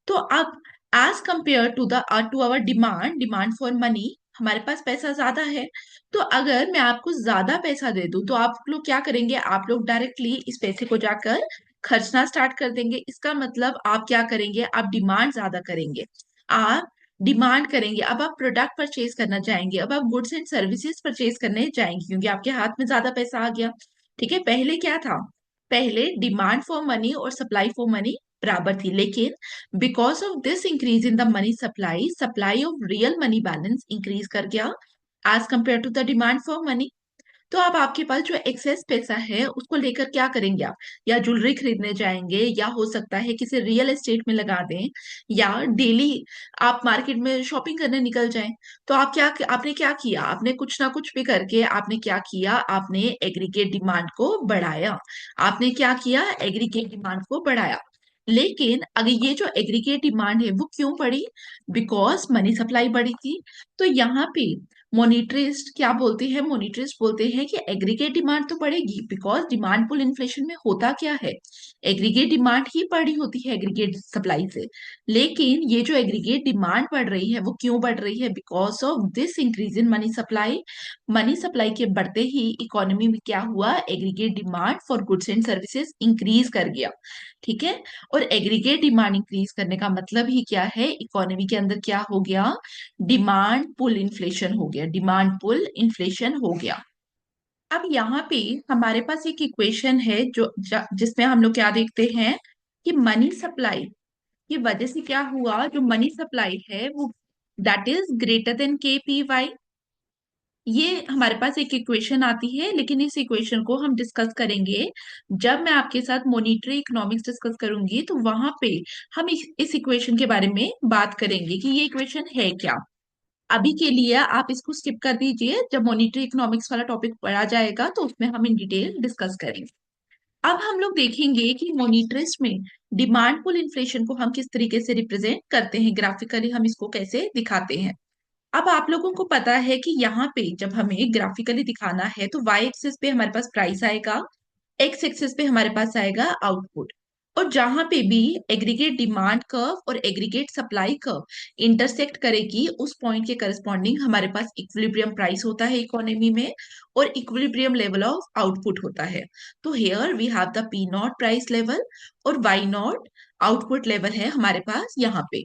तो अब as compare to the to our demand, demand for money, हमारे पास पैसा ज्यादा है। तो अगर मैं आपको ज्यादा पैसा दे दूं तो आप लोग क्या करेंगे, आप लोग डायरेक्टली इस पैसे को जाकर खर्चना स्टार्ट कर देंगे। इसका मतलब आप क्या करेंगे, आप डिमांड ज्यादा करेंगे, आप डिमांड करेंगे। अब आप प्रोडक्ट परचेज करना चाहेंगे, अब आप गुड्स एंड सर्विसेज परचेज करने जाएंगे, क्योंकि आपके हाथ में ज्यादा पैसा आ गया। ठीक है, पहले क्या था, पहले डिमांड फॉर मनी और सप्लाई फॉर मनी बराबर थी, लेकिन because of this increase in the money supply, supply of real money balance increase कर गया as compare to the demand for money. तो अब आपके पास जो एक्सेस पैसा है उसको लेकर क्या करेंगे आप, या ज्वेलरी खरीदने जाएंगे, या हो सकता है किसी रियल एस्टेट में लगा दें, या डेली आप मार्केट में शॉपिंग करने निकल जाएं। तो आपने क्या किया, आपने कुछ ना कुछ भी करके आपने क्या किया, आपने एग्रीगेट डिमांड को बढ़ाया। आपने क्या किया, एग्रीगेट डिमांड को बढ़ाया। लेकिन अगर ये जो एग्रीगेट डिमांड है वो क्यों बढ़ी, बिकॉज मनी सप्लाई बढ़ी थी। तो यहाँ पे मोनिटरिस्ट क्या बोलते हैं, मोनिटरिस्ट बोलते हैं कि एग्रीगेट डिमांड तो बढ़ेगी, बिकॉज डिमांड पुल इन्फ्लेशन में होता क्या है, एग्रीगेट डिमांड ही बढ़ी होती है एग्रीगेट सप्लाई से। लेकिन ये जो एग्रीगेट डिमांड बढ़ रही है वो क्यों बढ़ रही है, because of this increase in money supply. Money supply के बढ़ते ही इकोनॉमी में क्या हुआ, aggregate demand for goods and services increase कर गया। ठीक है, और एग्रीगेट डिमांड इंक्रीज करने का मतलब ही क्या है, इकोनॉमी के अंदर क्या हो गया, डिमांड पुल इन्फ्लेशन हो गया, डिमांड पुल इन्फ्लेशन हो गया। अब यहाँ पे हमारे पास एक इक्वेशन है जिसमें हम लोग क्या देखते हैं कि मनी सप्लाई की वजह से क्या हुआ, जो मनी सप्लाई है वो दैट इज ग्रेटर देन के पी वाई। ये हमारे पास एक इक्वेशन आती है, लेकिन इस इक्वेशन को हम डिस्कस करेंगे जब मैं आपके साथ मॉनिटरी इकोनॉमिक्स डिस्कस करूंगी, तो वहां पे हम इस इक्वेशन के बारे में बात करेंगे कि ये इक्वेशन है क्या। अभी के लिए आप इसको स्किप कर दीजिए, जब मॉनिटरी इकोनॉमिक्स वाला टॉपिक पढ़ा जाएगा तो उसमें हम इन डिटेल डिस्कस करेंगे। अब हम लोग देखेंगे कि मॉनिटरिस्ट में डिमांड पुल इन्फ्लेशन को हम किस तरीके से रिप्रेजेंट करते हैं, ग्राफिकली हम इसको कैसे दिखाते हैं। अब आप लोगों को पता है कि यहाँ पे जब हमें ग्राफिकली दिखाना है तो वाई एक्सिस पे हमारे पास प्राइस आएगा, एक्स एक्सिस पे हमारे पास आएगा आउटपुट। और जहां पे भी एग्रीगेट डिमांड कर्व और एग्रीगेट सप्लाई कर्व इंटरसेक्ट करेगी, उस पॉइंट के करस्पॉन्डिंग हमारे पास इक्विलिब्रियम प्राइस होता है इकोनॉमी में, और इक्विलिब्रियम लेवल ऑफ आउटपुट होता है। तो here we have the P naught price level और वाई नॉट आउटपुट लेवल है हमारे पास यहाँ पे।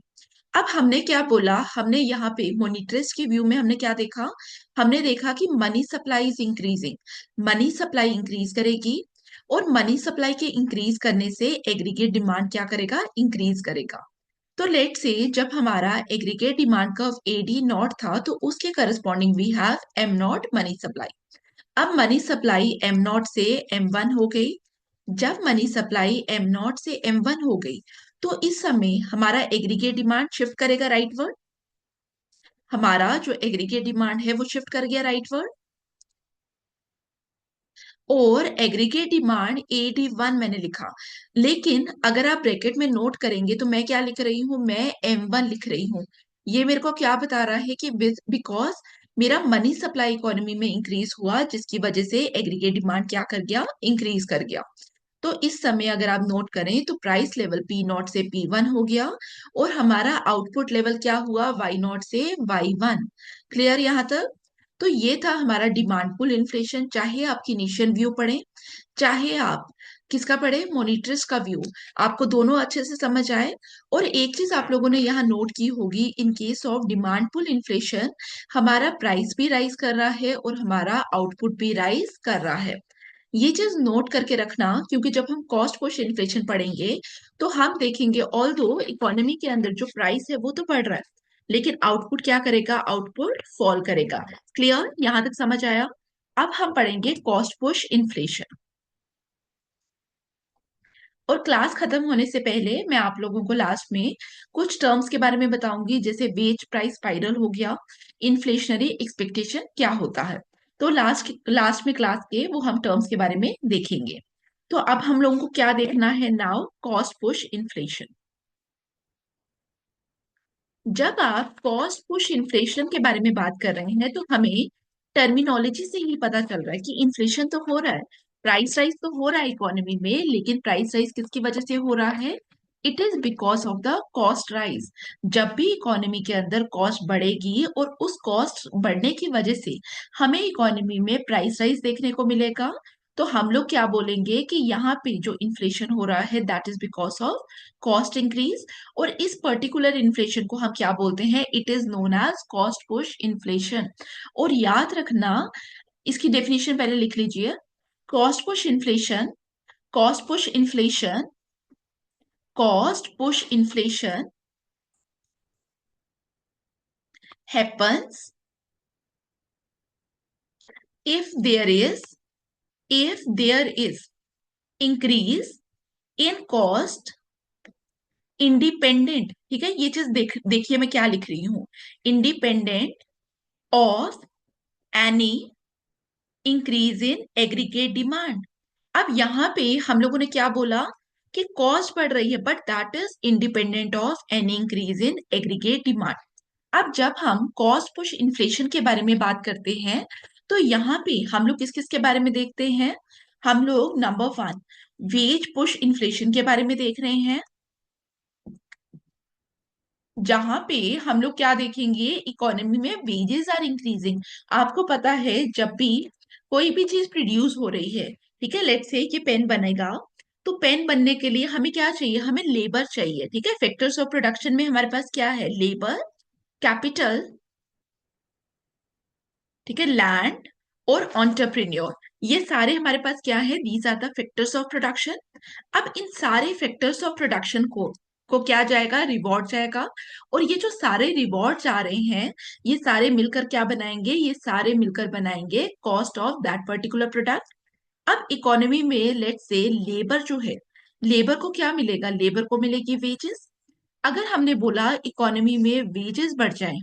अब हमने क्या बोला, हमने यहाँ पे मॉनिटरिस्ट के व्यू में हमने क्या देखा, हमने देखा कि money supply is increasing, money supply increase करेगी, और मनी सप्लाई के इंक्रीज करने से एग्रीगेट डिमांड क्या करेगा, इंक्रीज करेगा। तो लेट से जब हमारा aggregate demand curve AD naught था, तो उसके corresponding we have M naught money supply. अब मनी सप्लाई एम नॉट से एम वन हो गई। जब मनी सप्लाई एम नॉट से एम वन हो गई, तो इस समय हमारा एग्रीगेट डिमांड शिफ्ट करेगा राइटवर्ड। हमारा जो एग्रीगेट डिमांड है वो शिफ्ट कर गया राइटवर्ड। और एग्रीगेट डिमांड एडी वन मैंने लिखा, लेकिन अगर आप ब्रैकेट में नोट करेंगे तो मैं क्या लिख रही हूँ, मैं एम वन लिख रही हूँ। ये मेरे को क्या बता रहा है कि बिकॉज मेरा मनी सप्लाई इकोनॉमी में इंक्रीज हुआ, जिसकी वजह से एग्रीगेट डिमांड क्या कर गया, इंक्रीज कर गया। तो इस समय अगर आप नोट करें तो प्राइस लेवल पी नॉट से पी वन हो गया, और हमारा आउटपुट लेवल क्या हुआ, वाई नॉट से वाई वन। क्लियर यहाँ तक? तो ये था हमारा डिमांड पुल इन्फ्लेशन। चाहे आप किनीशियन व्यू पढ़ें, चाहे आप किसका पढ़े, मॉनिटरिस्ट का व्यू, आपको दोनों अच्छे से समझ आए। और एक चीज आप लोगों ने यहाँ नोट की होगी, in case of demand pull inflation हमारा प्राइस भी राइज कर रहा है और हमारा आउटपुट भी राइज कर रहा है। ये चीज नोट करके रखना, क्योंकि जब हम कॉस्ट पुश इन्फ्लेशन पढ़ेंगे तो हम देखेंगे ऑल दो इकोनॉमी के अंदर जो प्राइस है वो तो बढ़ रहा है, लेकिन आउटपुट क्या करेगा, आउटपुट फॉल करेगा। क्लियर, यहां तक समझ आया? अब हम पढ़ेंगे कॉस्ट पुश इन्फ्लेशन। और क्लास खत्म होने से पहले मैं आप लोगों को लास्ट में कुछ टर्म्स के बारे में बताऊंगी, जैसे वेज प्राइस स्पाइरल हो गया, इन्फ्लेशनरी एक्सपेक्टेशन क्या होता है। तो लास्ट में क्लास के वो हम टर्म्स के बारे में देखेंगे। तो अब हम लोगों को क्या देखना है, नाउ कॉस्ट पुश इन्फ्लेशन। जब आप कॉस्ट पुश इन्फ्लेशन के बारे में बात कर रहे हैं तो हमें टर्मिनोलॉजी से ही पता चल रहा है कि इन्फ्लेशन तो हो रहा है, प्राइस राइज तो हो रहा है इकोनॉमी में, लेकिन प्राइस राइज किसकी वजह से हो रहा है, it is because of the cost rise. जब भी इकोनॉमी के अंदर कॉस्ट बढ़ेगी और उस कॉस्ट बढ़ने की वजह से हमें इकोनॉमी में प्राइस राइज देखने को मिलेगा, तो हम लोग क्या बोलेंगे कि यहाँ पे जो इन्फ्लेशन हो रहा है that is because of cost increase. और इस पर्टिकुलर इन्फ्लेशन को हम क्या बोलते हैं, it is known as cost push inflation. और याद रखना, इसकी डेफिनेशन पहले लिख लीजिए। Cost push inflation, cost push inflation, cost push inflation happens if there is increase in cost independent. ठीक है, ये चीज देखिए मैं क्या लिख रही हूं, independent of any increase in aggregate demand. अब यहाँ पे हम लोगों ने क्या बोला कि कॉस्ट बढ़ रही है, but that is independent of any increase in aggregate demand. अब जब हम कॉस्ट पुश इन्फ्लेशन के बारे में बात करते हैं, तो यहाँ पे हम लोग किस किस के बारे में देखते हैं, हम लोग number one wage push inflation के बारे में देख रहे हैं, जहां पे हम लोग क्या देखेंगे, इकोनॉमी में वेजेस आर इंक्रीजिंग। आपको पता है जब भी कोई भी चीज प्रोड्यूस हो रही है, ठीक है, लेट्स से कि पेन बनेगा, तो पेन बनने के लिए हमें क्या चाहिए, हमें लेबर चाहिए। ठीक है, फैक्टर्स ऑफ प्रोडक्शन में हमारे पास क्या है, लेबर, कैपिटल, ठीक है, लैंड और ऑन्टरप्रेन्योर। ये सारे हमारे पास क्या है, these are the factors of production. अब इन सारे फैक्टर्स ऑफ प्रोडक्शन को को क्या जाएगा, रिवॉर्ड जाएगा। और ये जो सारे रिवॉर्ड्स आ रहे हैं, ये सारे मिलकर क्या बनाएंगे, ये सारे मिलकर बनाएंगे cost of that particular product. अब इकोनॉमी में लेट से लेबर जो है, लेबर को क्या मिलेगा, लेबर को मिलेगी वेजेस। अगर हमने बोला इकोनॉमी में वेजेस बढ़ जाएं,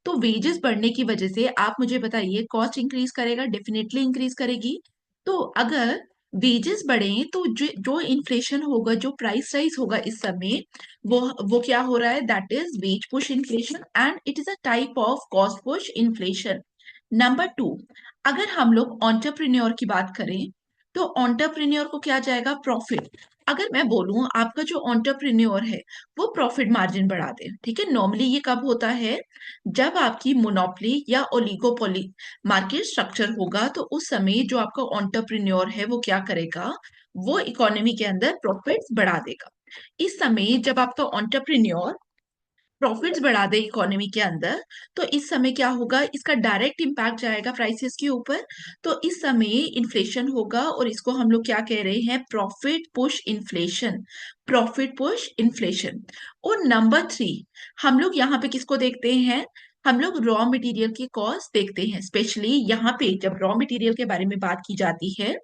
तो वेजेस बढ़ने की वजह से आप मुझे बताइए कॉस्ट इंक्रीज करेगा, डेफिनेटली इंक्रीज करेगी। तो अगर वेजेस बढ़े तो जो इन्फ्लेशन होगा, जो प्राइस राइज होगा इस समय, वो क्या हो रहा है, that is wage push inflation and it is a type of cost push inflation. Number two, अगर हम लोग ऑन्टरप्रेन्योर की बात करें, तो ऑन्टरप्रेन्योर को क्या जाएगा, प्रॉफिट। अगर मैं बोलूं आपका जो ऑन्टरप्रेन्योर है वो प्रॉफिट मार्जिन बढ़ा दे, ठीक है, नॉर्मली ये कब होता है, जब आपकी मोनोपोली या ओलिगोपोली मार्केट स्ट्रक्चर होगा, तो उस समय जो आपका ऑन्टरप्रेन्योर है वो क्या करेगा, वो इकोनॉमी के अंदर प्रॉफिट्स बढ़ा देगा। इस समय जब आपका ऑन्टरप्रेन्योर प्रॉफिट्स बढ़ा दे इकोनॉमी के अंदर, तो इस समय क्या होगा, इसका डायरेक्ट इम्पैक्ट जाएगा प्राइसेस के ऊपर। तो इस समय इन्फ्लेशन होगा और इसको हम लोग क्या कह रहे हैं, profit push inflation, profit push inflation. और नंबर थ्री, हम लोग यहाँ पे किसको देखते हैं, हम लोग रॉ मटेरियल की कॉस्ट देखते हैं। स्पेशली यहाँ पे जब रॉ मटेरियल के बारे में बात की जाती है,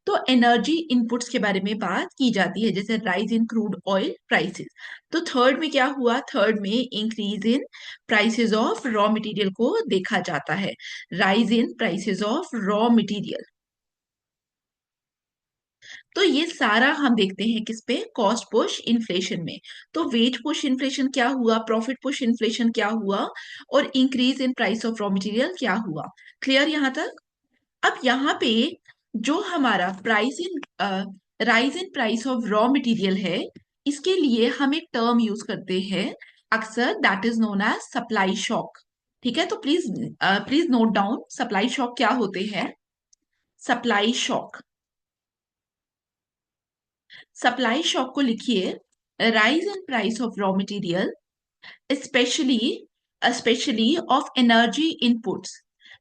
तो एनर्जी इनपुट्स के बारे में बात की जाती है, जैसे rise in crude oil prices. तो थर्ड में क्या हुआ, थर्ड में increase in prices of raw material को देखा जाता है, rise in prices of raw material. तो ये सारा हम देखते हैं किस पे, कॉस्ट पुश इन्फ्लेशन में। तो वेज पुश इन्फ्लेशन क्या हुआ, प्रॉफिट पुश इन्फ्लेशन क्या हुआ, और increase in price of raw material क्या हुआ। क्लियर यहां तक। अब यहाँ पे जो हमारा price in rise in price of raw material है, इसके लिए हम एक टर्म यूज करते हैं अक्सर, that is known as supply shock. ठीक है, तो please please note down supply shock क्या होते हैं। सप्लाई शॉक, सप्लाई शॉक को लिखिए, rise in price of raw material, especially especially of energy inputs,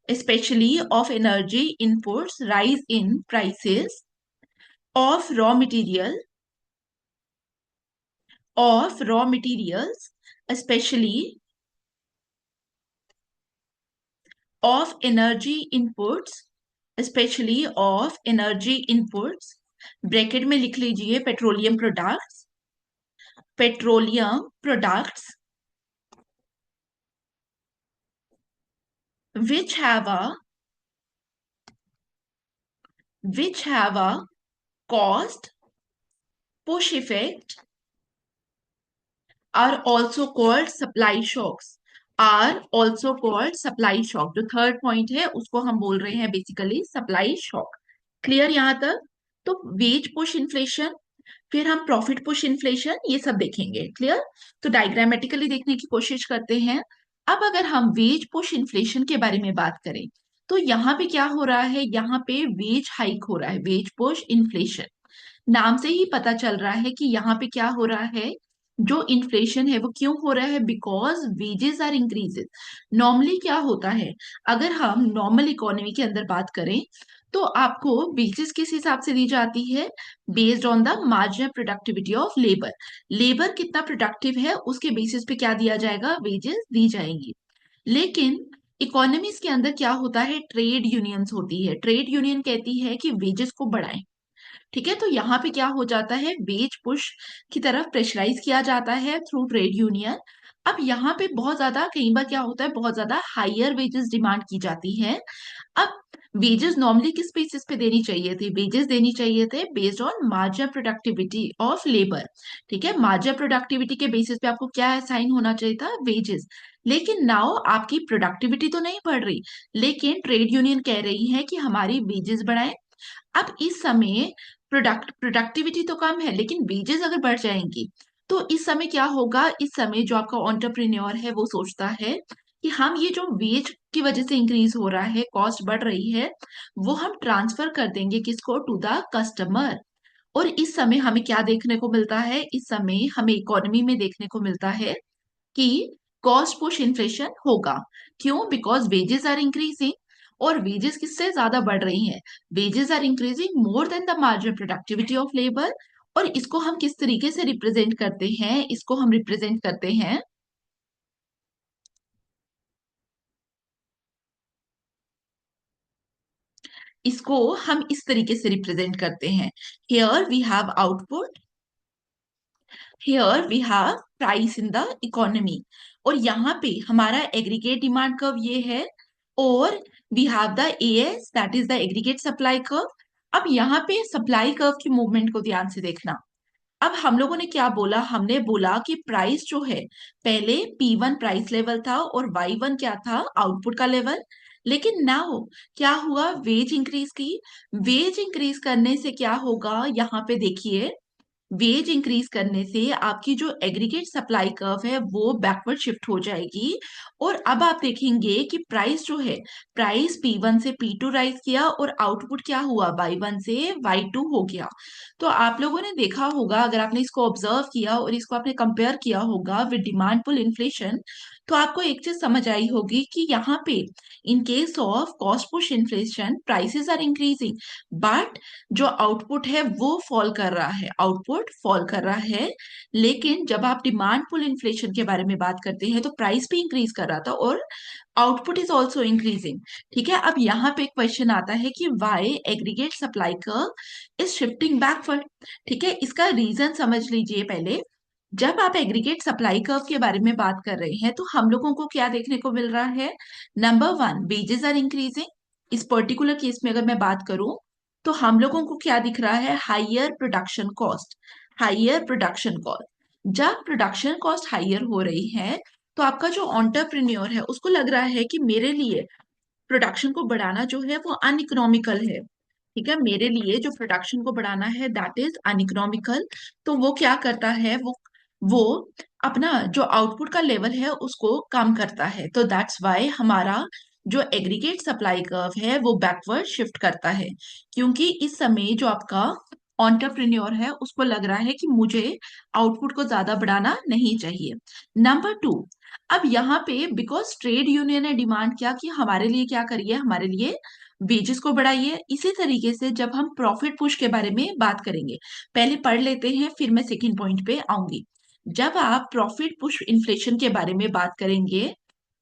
especially of energy inputs, rise in prices of raw material, of raw materials, especially of energy inputs, especially of energy inputs, bracket में लिख लीजिए petroleum products, petroleum products which have a which have a cost push effect are also called supply shocks, are also called supply shock। जो third point है उसको हम बोल रहे हैं बेसिकली सप्लाई शॉक। क्लियर यहां तक। तो वेज पुश इन्फ्लेशन, फिर हम प्रॉफिट पुश इन्फ्लेशन, ये सब देखेंगे। क्लियर। तो डायग्रामेटिकली देखने की कोशिश करते हैं। अब अगर हम वेज पुश इन्फ्लेशन के बारे में बात करें, तो यहाँ पे क्या हो रहा है, यहाँ पे वेज हाइक हो रहा है, वेज पुश इन्फ्लेशन। नाम से ही पता चल रहा है कि यहाँ पे क्या हो रहा है, जो इन्फ्लेशन है वो क्यों हो रहा है, because wages are increases. Normally क्या होता है, अगर हम नॉर्मल इकोनॉमी के अंदर बात करें, तो आपको वेजेस किस हिसाब से दी जाती है, based on the marginal productivity of labour. Labour कितना प्रोडक्टिव है उसके बेसिस पे क्या दिया जाएगा, वेजेस दी जाएंगी। लेकिन इकोनॉमीज के अंदर क्या होता है, ट्रेड यूनियंस होती है, ट्रेड यूनियन कहती है कि वेजेस को बढ़ाएं। ठीक है, तो यहाँ पे क्या हो जाता है, वेज पुश की तरफ प्रेशराइज किया जाता है थ्रू ट्रेड यूनियन। अब यहाँ पे बहुत ज्यादा, कई बार क्या होता है, बहुत ज्यादा हायर वेजेस डिमांड की जाती है। अब वेजेस नॉर्मली किस बेसिस पे देनी चाहिए थे, वेजेस देनी चाहिए थे based on marginal productivity of labour. ठीक है, मार्जिनल प्रोडक्टिविटी के बेसिस पे आपको क्या असाइन होना चाहिए था, वेजेस। लेकिन नाउ आपकी प्रोडक्टिविटी तो नहीं बढ़ रही, लेकिन ट्रेड यूनियन कह रही है कि हमारी वेजेस बढ़ाएं। अब इस समय प्रोडक्टिविटी तो कम है, लेकिन वेजेस अगर बढ़ जाएंगी, तो इस समय क्या होगा, इस समय जो आपका ऑन्टरप्रेन्योर है वो सोचता है कि हम ये जो वेज की वजह से इंक्रीज हो रहा है, कॉस्ट बढ़ रही है, वो हम ट्रांसफर कर देंगे किसको, टू द कस्टमर। और इस समय हमें क्या देखने को मिलता है, इस समय हमें इकोनॉमी में देखने को मिलता है कि कॉस्ट पुश इन्फ्लेशन होगा। क्यों, बिकॉज वेजेस आर इंक्रीजिंग। और वेजेस किससे ज्यादा बढ़ रही हैं, wages are increasing more than the marginal productivity of labour. और इसको हम किस तरीके से रिप्रेजेंट करते हैं, इसको हम रिप्रेजेंट करते हैं, इसको हम इस तरीके से रिप्रेजेंट करते हैं। Here we have output, here we have price in the economy, और यहाँ पे हमारा एग्रीगेट डिमांड कर्व ये है, और we have the AS that is the aggregate supply curve. अब यहाँ पे सप्लाई कर्व की मूवमेंट को ध्यान से देखना। अब हम लोगों ने क्या बोला, हमने बोला कि प्राइस जो है, पहले P1 प्राइस लेवल था और Y1 क्या था, आउटपुट का लेवल। लेकिन नाउ क्या हुआ, वेज इंक्रीज की। वेज इंक्रीज करने से क्या होगा, यहाँ पे देखिए, वेज इंक्रीज करने से आपकी जो एग्रीगेट सप्लाई कर्व है वो बैकवर्ड शिफ्ट हो जाएगी। और अब आप देखेंगे कि प्राइस जो है, प्राइस P1 से P2 राइज किया और आउटपुट क्या हुआ, Y1 से Y2 हो गया। तो आप लोगों ने देखा होगा, अगर आपने इसको ऑब्जर्व किया और इसको आपने कंपेयर किया होगा विद डिमांड पुल इन्फ्लेशन, तो आपको एक चीज समझ आई होगी कि यहाँ पे in case of cost push inflation prices are increasing, but जो आउटपुट है वो फॉल कर रहा है, आउटपुट फॉल कर रहा है। लेकिन जब आप डिमांड पुल इन्फ्लेशन के बारे में बात करते हैं तो प्राइस भी इंक्रीज कर रहा था और आउटपुट इज ऑल्सो इंक्रीजिंग। ठीक है, अब यहाँ पे क्वेश्चन आता है कि why aggregate supply curve is shifting backward. ठीक है, इसका रीजन समझ लीजिए पहले। जब आप एग्रीगेट सप्लाई कर्व के बारे में बात कर रहे हैं तो हम लोगों को क्या देखने को मिल रहा है, number one, wages are increasing. इस पर्टिकुलर केस में अगर मैं बात करूं तो हम लोगों को क्या दिख रहा है, higher production cost, higher production cost. जब प्रोडक्शन कॉस्ट हाइयर हो रही है तो आपका जो एंटरप्रेन्योर है उसको लग रहा है कि मेरे लिए प्रोडक्शन को बढ़ाना जो है वो अनइकोनॉमिकल है। ठीक है, मेरे लिए जो प्रोडक्शन को बढ़ाना है दैट इज अनइकोनॉमिकल। तो वो क्या करता है, वो अपना जो आउटपुट का लेवल है उसको कम करता है। तो दैट्स वाई हमारा जो एग्रीगेट सप्लाई कर्व है वो बैकवर्ड शिफ्ट करता है, क्योंकि इस समय जो आपका एंटरप्रेन्योर है उसको लग रहा है कि मुझे आउटपुट को ज्यादा बढ़ाना नहीं चाहिए। नंबर टू, अब यहाँ पे बिकॉज ट्रेड यूनियन ने डिमांड किया कि हमारे लिए क्या करिए, हमारे लिए वेजेस को बढ़ाइए। इसी तरीके से जब हम प्रॉफिट पुश के बारे में बात करेंगे, पहले पढ़ लेते हैं फिर मैं सेकंड पॉइंट पे आऊंगी। जब आप प्रॉफिट पुश इन्फ्लेशन के बारे में बात करेंगे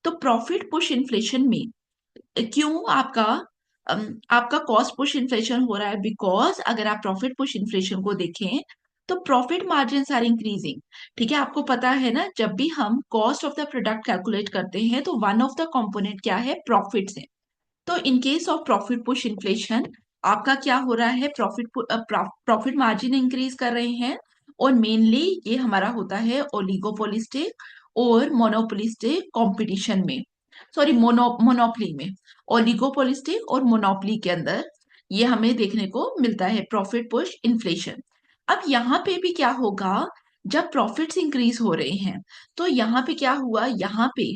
तो प्रॉफिट पुश इन्फ्लेशन में क्यों आपका कॉस्ट पुश इन्फ्लेशन हो रहा है, बिकॉज अगर आप प्रॉफिट पुश इन्फ्लेशन को देखें तो प्रॉफिट मार्जिन आर इंक्रीजिंग। ठीक है, आपको पता है ना, जब भी हम cost of the product calculate करते हैं तो वन ऑफ द कंपोनेंट क्या है, प्रॉफिट्स है। तो इन case of profit push inflation आपका क्या हो रहा है, प्रॉफिट मार्जिन इंक्रीज कर रहे हैं। और मेनली ये हमारा होता है ओलिगोपोलिस्टिक और मोनोपोलिस्टिक कंपटीशन में, सॉरी मोनोपोली में, ओलिगोपोलिस्टिक और मोनोपोली के अंदर ये हमें देखने को मिलता है प्रॉफिट पुश इन्फ्लेशन। अब यहाँ पे भी क्या होगा, जब प्रॉफिट्स इंक्रीज हो रहे हैं तो यहाँ पे क्या हुआ, यहाँ पे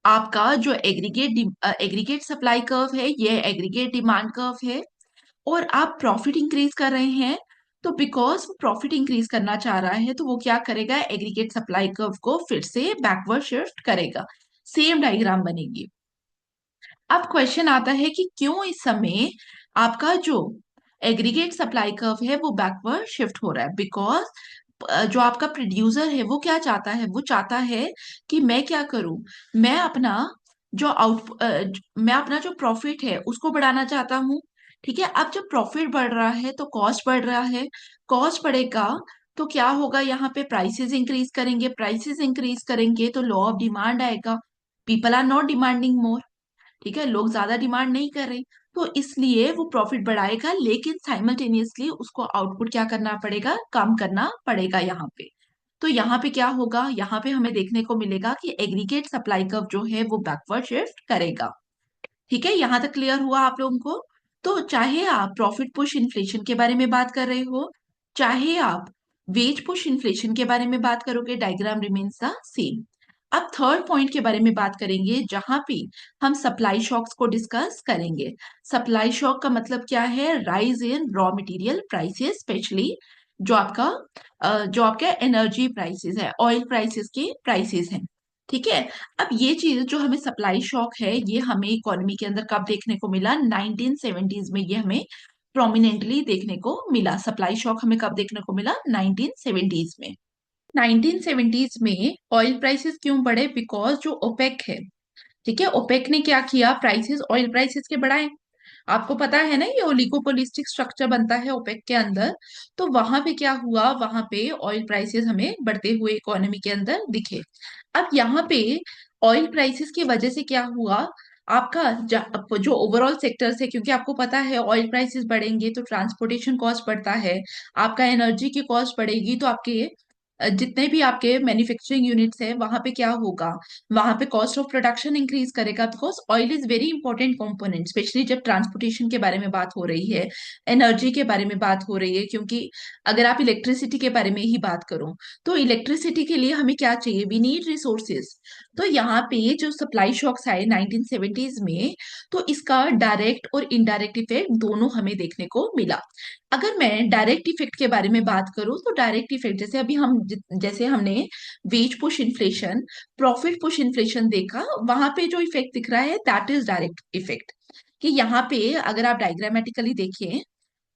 आपका जो एग्रीगेट सप्लाई कर्व है ये एग्रीगेट डिमांड कर्व है, और आप प्रॉफिट इंक्रीज कर रहे हैं। तो बिकॉज वो प्रॉफिट इंक्रीज करना चाह रहा है तो वो क्या करेगा, एग्रीगेट सप्लाई कर्व को फिर से बैकवर्ड शिफ्ट करेगा, सेम डायग्राम बनेगी। अब क्वेश्चन आता है कि क्यों इस समय आपका जो एग्रीगेट सप्लाई कर्व है वो बैकवर्ड शिफ्ट हो रहा है, बिकॉज जो आपका प्रोड्यूसर है वो क्या चाहता है, वो चाहता है कि मैं क्या करूं, मैं अपना मैं अपना जो प्रॉफिट है उसको बढ़ाना चाहता हूँ। ठीक है, अब जब प्रॉफिट बढ़ रहा है तो कॉस्ट बढ़ रहा है, कॉस्ट बढ़ेगा तो क्या होगा, यहाँ पे प्राइसेस इंक्रीज करेंगे, प्राइसेस इंक्रीज करेंगे तो लॉ ऑफ डिमांड आएगा, people are not demanding more. ठीक है, लोग ज्यादा डिमांड नहीं कर रहे, तो इसलिए वो प्रॉफिट बढ़ाएगा, लेकिन साइमल्टेनियसली उसको आउटपुट क्या करना पड़ेगा, कम करना पड़ेगा यहाँ पे। तो यहाँ पे क्या होगा, यहाँ पे हमें देखने को मिलेगा कि एग्रीगेट सप्लाई कर्व जो है वो बैकवर्ड शिफ्ट करेगा। ठीक है, यहाँ तक क्लियर हुआ आप लोगों को। तो चाहे आप प्रॉफिट पुश इन्फ्लेशन के बारे में बात कर रहे हो, चाहे आप वेज पुश इन्फ्लेशन के बारे में बात करोगे, डायग्राम रिमेन्स द सेम। अब थर्ड पॉइंट के बारे में बात करेंगे जहां पे हम सप्लाई शॉक्स को डिस्कस करेंगे। सप्लाई शॉक का मतलब क्या है, rise in raw material prices, specially जो आपका एनर्जी प्राइसेस है, ऑयल प्राइसेस के प्राइसेस हैं। ठीक है, अब ये चीज जो हमें सप्लाई शॉक है ये हमें इकोनॉमी के अंदर कब देखने को मिला, 1970s में ये हमें प्रोमिनेंटली देखने को मिला। सप्लाई शॉक हमें कब देखने को मिला? 1970s में। 1970s में ऑयल प्राइसेस क्यों बढ़े? बिकॉज जो ओपेक है, ठीक है, ओपेक ने क्या किया, प्राइसेस, ऑयल प्राइसेस के बढ़ाए। आपको पता है ना, ये ओलिगोपोलिस्टिक स्ट्रक्चर बनता है ओपेक के अंदर। तो वहां पे क्या हुआ, वहां पे ऑयल प्राइसेस हमें बढ़ते हुए इकोनॉमी के अंदर दिखे। अब यहाँ पे ऑयल प्राइसेस की वजह से क्या हुआ, आपका जो ओवरऑल सेक्टर है, क्योंकि आपको पता है ऑयल प्राइसेस बढ़ेंगे तो ट्रांसपोर्टेशन कॉस्ट बढ़ता है, आपका एनर्जी की कॉस्ट बढ़ेगी, तो आपके जितने भी आपके मैन्युफैक्चरिंग यूनिट्स है वहां पे क्या होगा, वहां पे कॉस्ट ऑफ प्रोडक्शन इंक्रीज करेगा। Because oil is very important component, specially जब ट्रांसपोर्टेशन के बारे में बात हो रही है, एनर्जी के बारे में बात हो रही है। क्योंकि अगर आप इलेक्ट्रिसिटी के बारे में ही बात करो, तो इलेक्ट्रिसिटी के लिए हमें क्या चाहिए, वी नीड रिसोर्सेज। तो यहाँ पे जो सप्लाई शॉक्स आए 1970s में, तो इसका डायरेक्ट और इनडायरेक्ट इफेक्ट दोनों हमें देखने को मिला। अगर मैं डायरेक्ट इफेक्ट के बारे में बात करूं, तो डायरेक्ट इफेक्ट जैसे अभी हम जैसे हमने wage push inflation, profit push inflation देखा, वहां पे जो इफेक्ट दिख रहा है दैट इज डायरेक्ट इफेक्ट। कि यहाँ पे अगर आप डायग्रामेटिकली देखिए,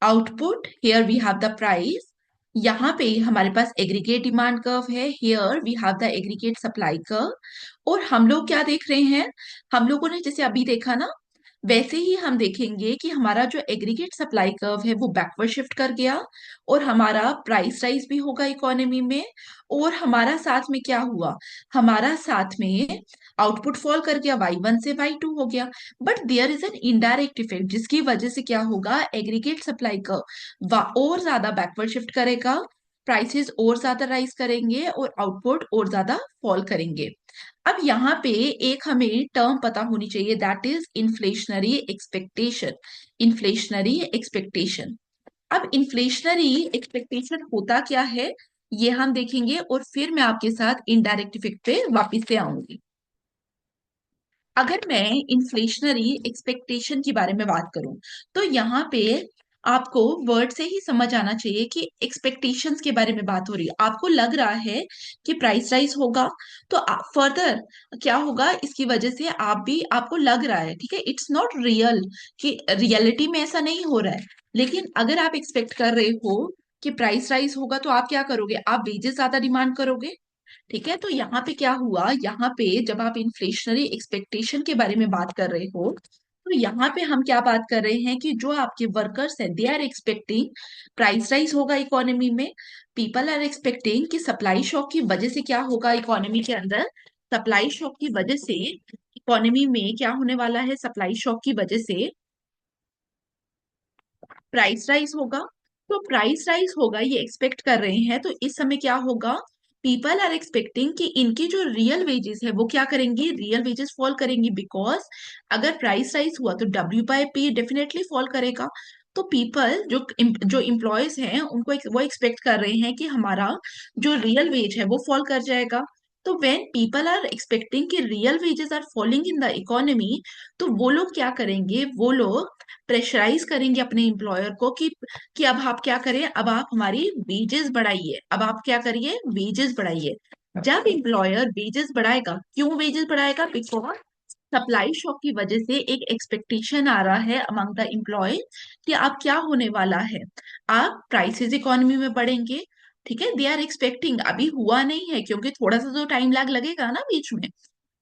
output, here we have the price, यहाँ पे हमारे पास एग्रीगेट डिमांड कर्व है, here we have the aggregate supply curve. और हम लोग क्या देख रहे हैं, हम लोगों ने जैसे अभी देखा ना, वैसे ही हम देखेंगे कि हमारा जो एग्रीगेट सप्लाई कर्व है वो बैकवर्ड शिफ्ट कर गया, और हमारा प्राइस राइज भी होगा इकोनॉमी में। और हमारा साथ में क्या हुआ, हमारा साथ में आउटपुट फॉल कर गया, Y1 से Y2 हो गया। But there is an indirect effect, जिसकी वजह से क्या होगा, एग्रीगेट सप्लाई कर्व और ज्यादा बैकवर्ड शिफ्ट करेगा, प्राइसेस और ज्यादा राइज करेंगे और आउटपुट और ज्यादा फॉल करेंगे। अब यहाँ पे एक हमें टर्म पता होनी चाहिए, that is inflationary expectation. Inflationary expectation. अब इन्फ्लेशनरी एक्सपेक्टेशन होता क्या है, ये हम देखेंगे, और फिर मैं आपके साथ इनडायरेक्ट इफेक्ट पे वापस से आऊंगी। अगर मैं इन्फ्लेशनरी एक्सपेक्टेशन के बारे में बात करूं, तो यहाँ पे आपको वर्ड से ही समझ आना चाहिए कि एक्सपेक्टेशंस के बारे में बात हो रही है। आपको लग रहा है कि प्राइस राइज होगा, तो फर्दर क्या होगा, इसकी वजह से आप भी, आपको लग रहा है, ठीक है, इट्स नॉट रियल, कि रियलिटी में ऐसा नहीं हो रहा है। लेकिन अगर आप एक्सपेक्ट कर रहे हो कि प्राइस राइज होगा, तो आप क्या करोगे, आप वेजेस ज्यादा डिमांड करोगे। ठीक है, तो यहाँ पे क्या हुआ, यहाँ पे जब आप इन्फ्लेशनरी एक्सपेक्टेशन के बारे में बात कर रहे हो, तो यहाँ पे हम क्या बात कर रहे हैं कि जो आपके वर्कर्स हैं, they are expecting price rise होगा इकोनॉमी में। पीपल आर एक्सपेक्टिंग कि सप्लाई शॉक की वजह से क्या होगा इकोनॉमी के अंदर, सप्लाई शॉक की वजह से इकोनॉमी में क्या होने वाला है, सप्लाई शॉक की वजह से प्राइस राइज होगा। तो प्राइस राइज होगा ये एक्सपेक्ट कर रहे हैं, तो इस समय क्या होगा, पीपल आर एक्सपेक्टिंग कि इनकी जो रियल वेजेस है वो क्या करेंगी, रियल वेजेस फॉल करेंगी। बिकॉज अगर प्राइस राइज हुआ तो W/P डेफिनेटली फॉल करेगा। तो पीपल जो इम्प्लॉयज हैं उनको वो एक्सपेक्ट कर रहे हैं कि हमारा जो रियल वेज है वो फॉल कर जाएगा। तो व्हेन पीपल आर एक्सपेक्टिंग कि real wages are falling in the economy, तो वो लोग क्या करेंगे, वो लोग प्रेशराइज करेंगे अपने एम्प्लॉयर को कि अब आप क्या करें, अब आप हमारी वेजेस बढ़ाइए, अब आप क्या करिए, वेजेस बढ़ाइए। जब एम्प्लॉयर वेजेस बढ़ाएगा, क्यों वेजेस बढ़ाएगा, बिकॉज सप्लाई शॉक की वजह से एक एक्सपेक्टेशन आ रहा है अमंग द एम्प्लॉय कि अब क्या होने वाला है, आप प्राइसेस इकोनॉमी में बढ़ेंगे। ठीक है, दे आर एक्सपेक्टिंग, अभी हुआ नहीं है क्योंकि थोड़ा सा तो टाइम लैग लगेगा ना बीच में।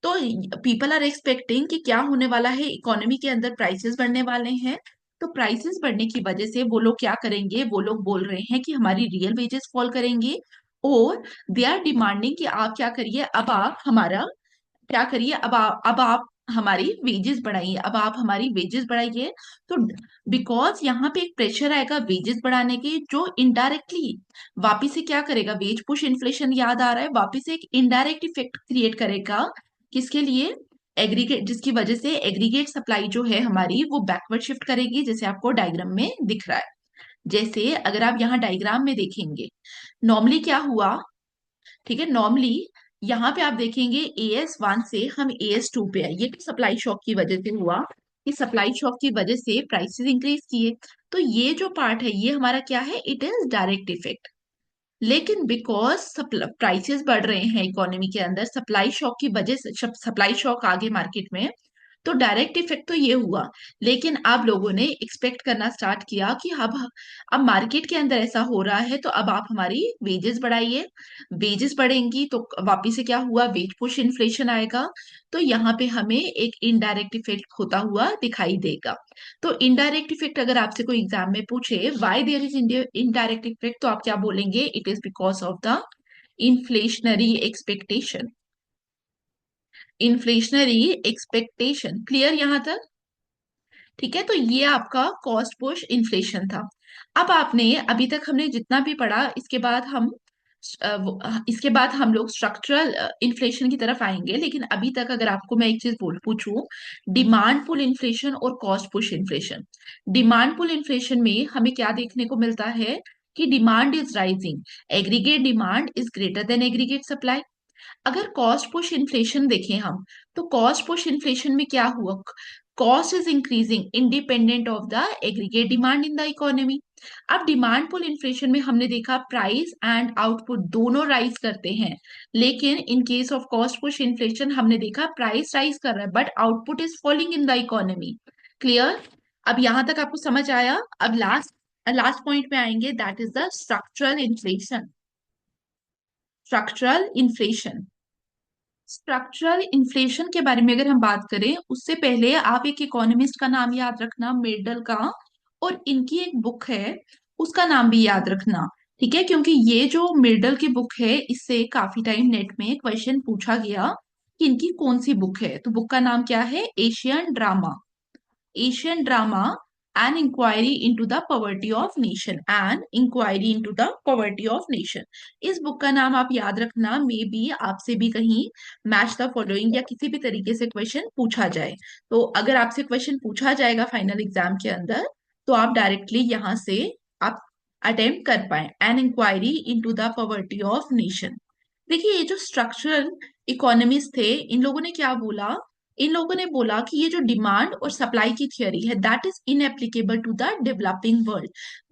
तो पीपल आर एक्सपेक्टिंग कि क्या होने वाला है, इकोनॉमी के अंदर प्राइसेस बढ़ने वाले हैं। तो प्राइसेस बढ़ने की वजह से वो लोग क्या करेंगे, वो लोग बोल रहे हैं कि हमारी रियल वेजेस फॉल करेंगे। और दे आर डिमांडिंग कि आप क्या करिए, अब आप हमारा क्या करिए, अब आप हमारी वेजेस बढ़ाइए, अब आप हमारी वेजेस बढ़ाइए। तो बिकॉज यहाँ पे एक प्रेशर आएगा वेजेस बढ़ाने की, जो इनडायरेक्टली वापिस से क्या करेगा, वेज पुश इन्फ्लेशन याद आ रहा है, वापिस से एक इनडायरेक्ट इफेक्ट क्रिएट करेगा। किसके लिए, एग्रीगेट, जिसकी वजह से एग्रीगेट सप्लाई जो है हमारी वो बैकवर्ड शिफ्ट करेगी, जैसे आपको डायग्राम में दिख रहा है। जैसे अगर आप यहाँ डायग्राम में देखेंगे, नॉर्मली क्या हुआ, ठीक है, नॉर्मली यहाँ पे आप देखेंगे AS1 से हम AS2 पे आए, ये तो सप्लाई शॉक की वजह से हुआ, कि सप्लाई शॉक की वजह से प्राइसेस इंक्रीज किए। तो ये जो पार्ट है ये हमारा क्या है, इट इज डायरेक्ट इफेक्ट। लेकिन बिकॉज प्राइसेस बढ़ रहे हैं इकोनॉमी के अंदर, सप्लाई शॉक की वजह से, सप्लाई शॉक आ गए मार्केट में, तो डायरेक्ट इफेक्ट तो ये हुआ, लेकिन अब लोगों ने एक्सपेक्ट करना स्टार्ट किया कि अब मार्केट के अंदर ऐसा हो रहा है तो अब आप हमारी वेजेस बढ़ाइए। वेजेस बढ़ेंगी तो वापिस से क्या हुआ, वेज पुश इन्फ्लेशन आएगा। तो यहाँ पे हमें एक इनडायरेक्ट इफेक्ट होता हुआ दिखाई देगा। तो इनडायरेक्ट इफेक्ट अगर आपसे कोई एग्जाम में पूछे why there is indirect effect, तो आप क्या बोलेंगे, it is because of the inflationary expectation. Inflationary expectation, clear यहां तक? ठीक है, तो ये आपका कॉस्ट पुश इन्फ्लेशन था। अब आपने अभी तक हमने जितना भी पढ़ा, इसके बाद हम लोग स्ट्रक्चरल इन्फ्लेशन की तरफ आएंगे। लेकिन अभी तक अगर आपको मैं एक चीज बोल पूछूं, डिमांड पुल इन्फ्लेशन और cost push inflation. Demand pull inflation में हमें क्या देखने को मिलता है कि demand is rising, aggregate demand is greater than aggregate supply. अगर कॉस्ट पुश इन्फ्लेशन देखें हम, तो कॉस्ट पुश इन्फ्लेशन में क्या हुआ, cost is increasing independent of the aggregate demand in the economy. अब डिमांड पुल इन्फ्लेशन में हमने देखा प्राइस एंड आउटपुट दोनों राइज करते हैं, लेकिन इन case of cost push inflation हमने देखा प्राइस राइज कर रहा है but output is falling in the economy. Clear? अब यहां तक आपको समझ आया? अब लास्ट लास्ट पॉइंट पे आएंगे, that is the structural inflation. Structural inflation, structural inflation के बारे में अगर हम बात करें उससे पहले आप एक इकोनॉमिस्ट का नाम याद रखना, मेडल का, और इनकी एक बुक है उसका नाम भी याद रखना। ठीक है, क्योंकि ये जो मेडल की बुक है इससे काफी टाइम नेट में क्वेश्चन पूछा गया कि इनकी कौन सी बुक है। तो बुक का नाम क्या है, Asian drama. Asian drama an inquiry into the poverty of nation, an inquiry into the poverty of nation. इस बुक का नाम आप याद रखना, मे बी आपसे भी कहीं मैच द फॉलोइंग या किसी भी तरीके से क्वेश्चन पूछा जाए। तो अगर आपसे क्वेश्चन पूछा जाएगा फाइनल एग्जाम के अंदर, तो आप डायरेक्टली यहां से आप अटेम्प्ट कर पाए, an inquiry into the poverty of nation. देखिए, ये जो स्ट्रक्चरल इकोनॉमिस्ट थे, इन लोगों ने क्या बोला, इन लोगों ने बोला कि ये जो डिमांड और सप्लाई की थियरी है that is inapplicable to the developing world.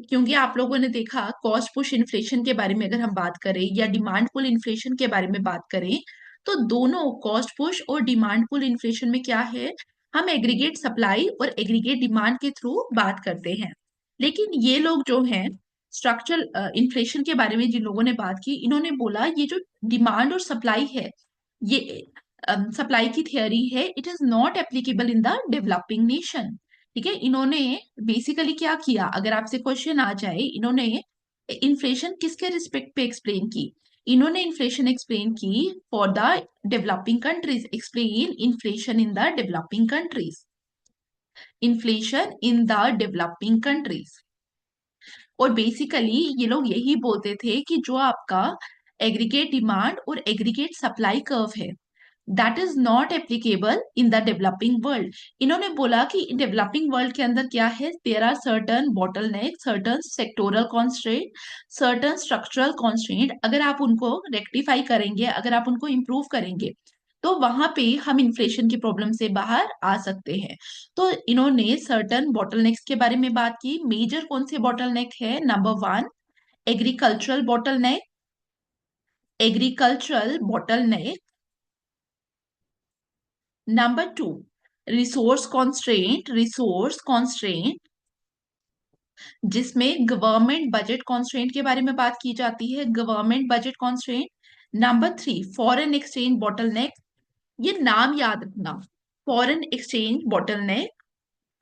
क्योंकि आप लोगों ने देखा कॉस्ट पुश इन्फ्लेशन के बारे में अगर हम बात करें या डिमांड पुल इन्फ्लेशन के बारे में बात करें, तो दोनों कॉस्ट पुश और डिमांड पुल इन्फ्लेशन में क्या है, हम एग्रीगेट सप्लाई और एग्रीगेट डिमांड के थ्रू बात करते हैं। लेकिन ये लोग जो हैं स्ट्रक्चरल इन्फ्लेशन के बारे में जिन लोगों ने बात की, इन्होंने बोला ये जो डिमांड और सप्लाई है, ये सप्लाई की थियरी है, it is not applicable in the developing nation. ठीक है, इन्होंने बेसिकली क्या किया, अगर आपसे क्वेश्चन आ जाए इन्होंने इन्फ्लेशन किसके रिस्पेक्ट पे एक्सप्लेन की, इन्होंने इन्फ्लेशन एक्सप्लेन की for the developing countries, explain inflation in the developing countries, inflation in the developing countries. और बेसिकली ये लोग यही बोलते थे कि जो आपका एग्रीगेट डिमांड और एग्रीगेट सप्लाई कर्व है that is not applicable in the developing world. इन्होंने बोला कि डेवलपिंग वर्ल्ड के अंदर क्या है, there are certain bottleneck, certain sectoral constraint, certain structural constraint. अगर आप उनको रेक्टिफाई करेंगे, अगर आप उनको इम्प्रूव करेंगे, तो वहां पे हम इन्फ्लेशन की प्रॉब्लम से बाहर आ सकते हैं। तो इन्होंने सर्टन बॉटलनेक्स के बारे में बात की। मेजर कौन से बॉटलनेक है, number one agricultural bottleneck, agricultural bottleneck. Number two resource constraint, resource constraint, जिसमें गवर्नमेंट बजट कॉन्स्ट्रेंट के बारे में बात की जाती है, government budget constraint. Number three foreign exchange bottleneck, ये नाम याद रखना, foreign exchange bottleneck.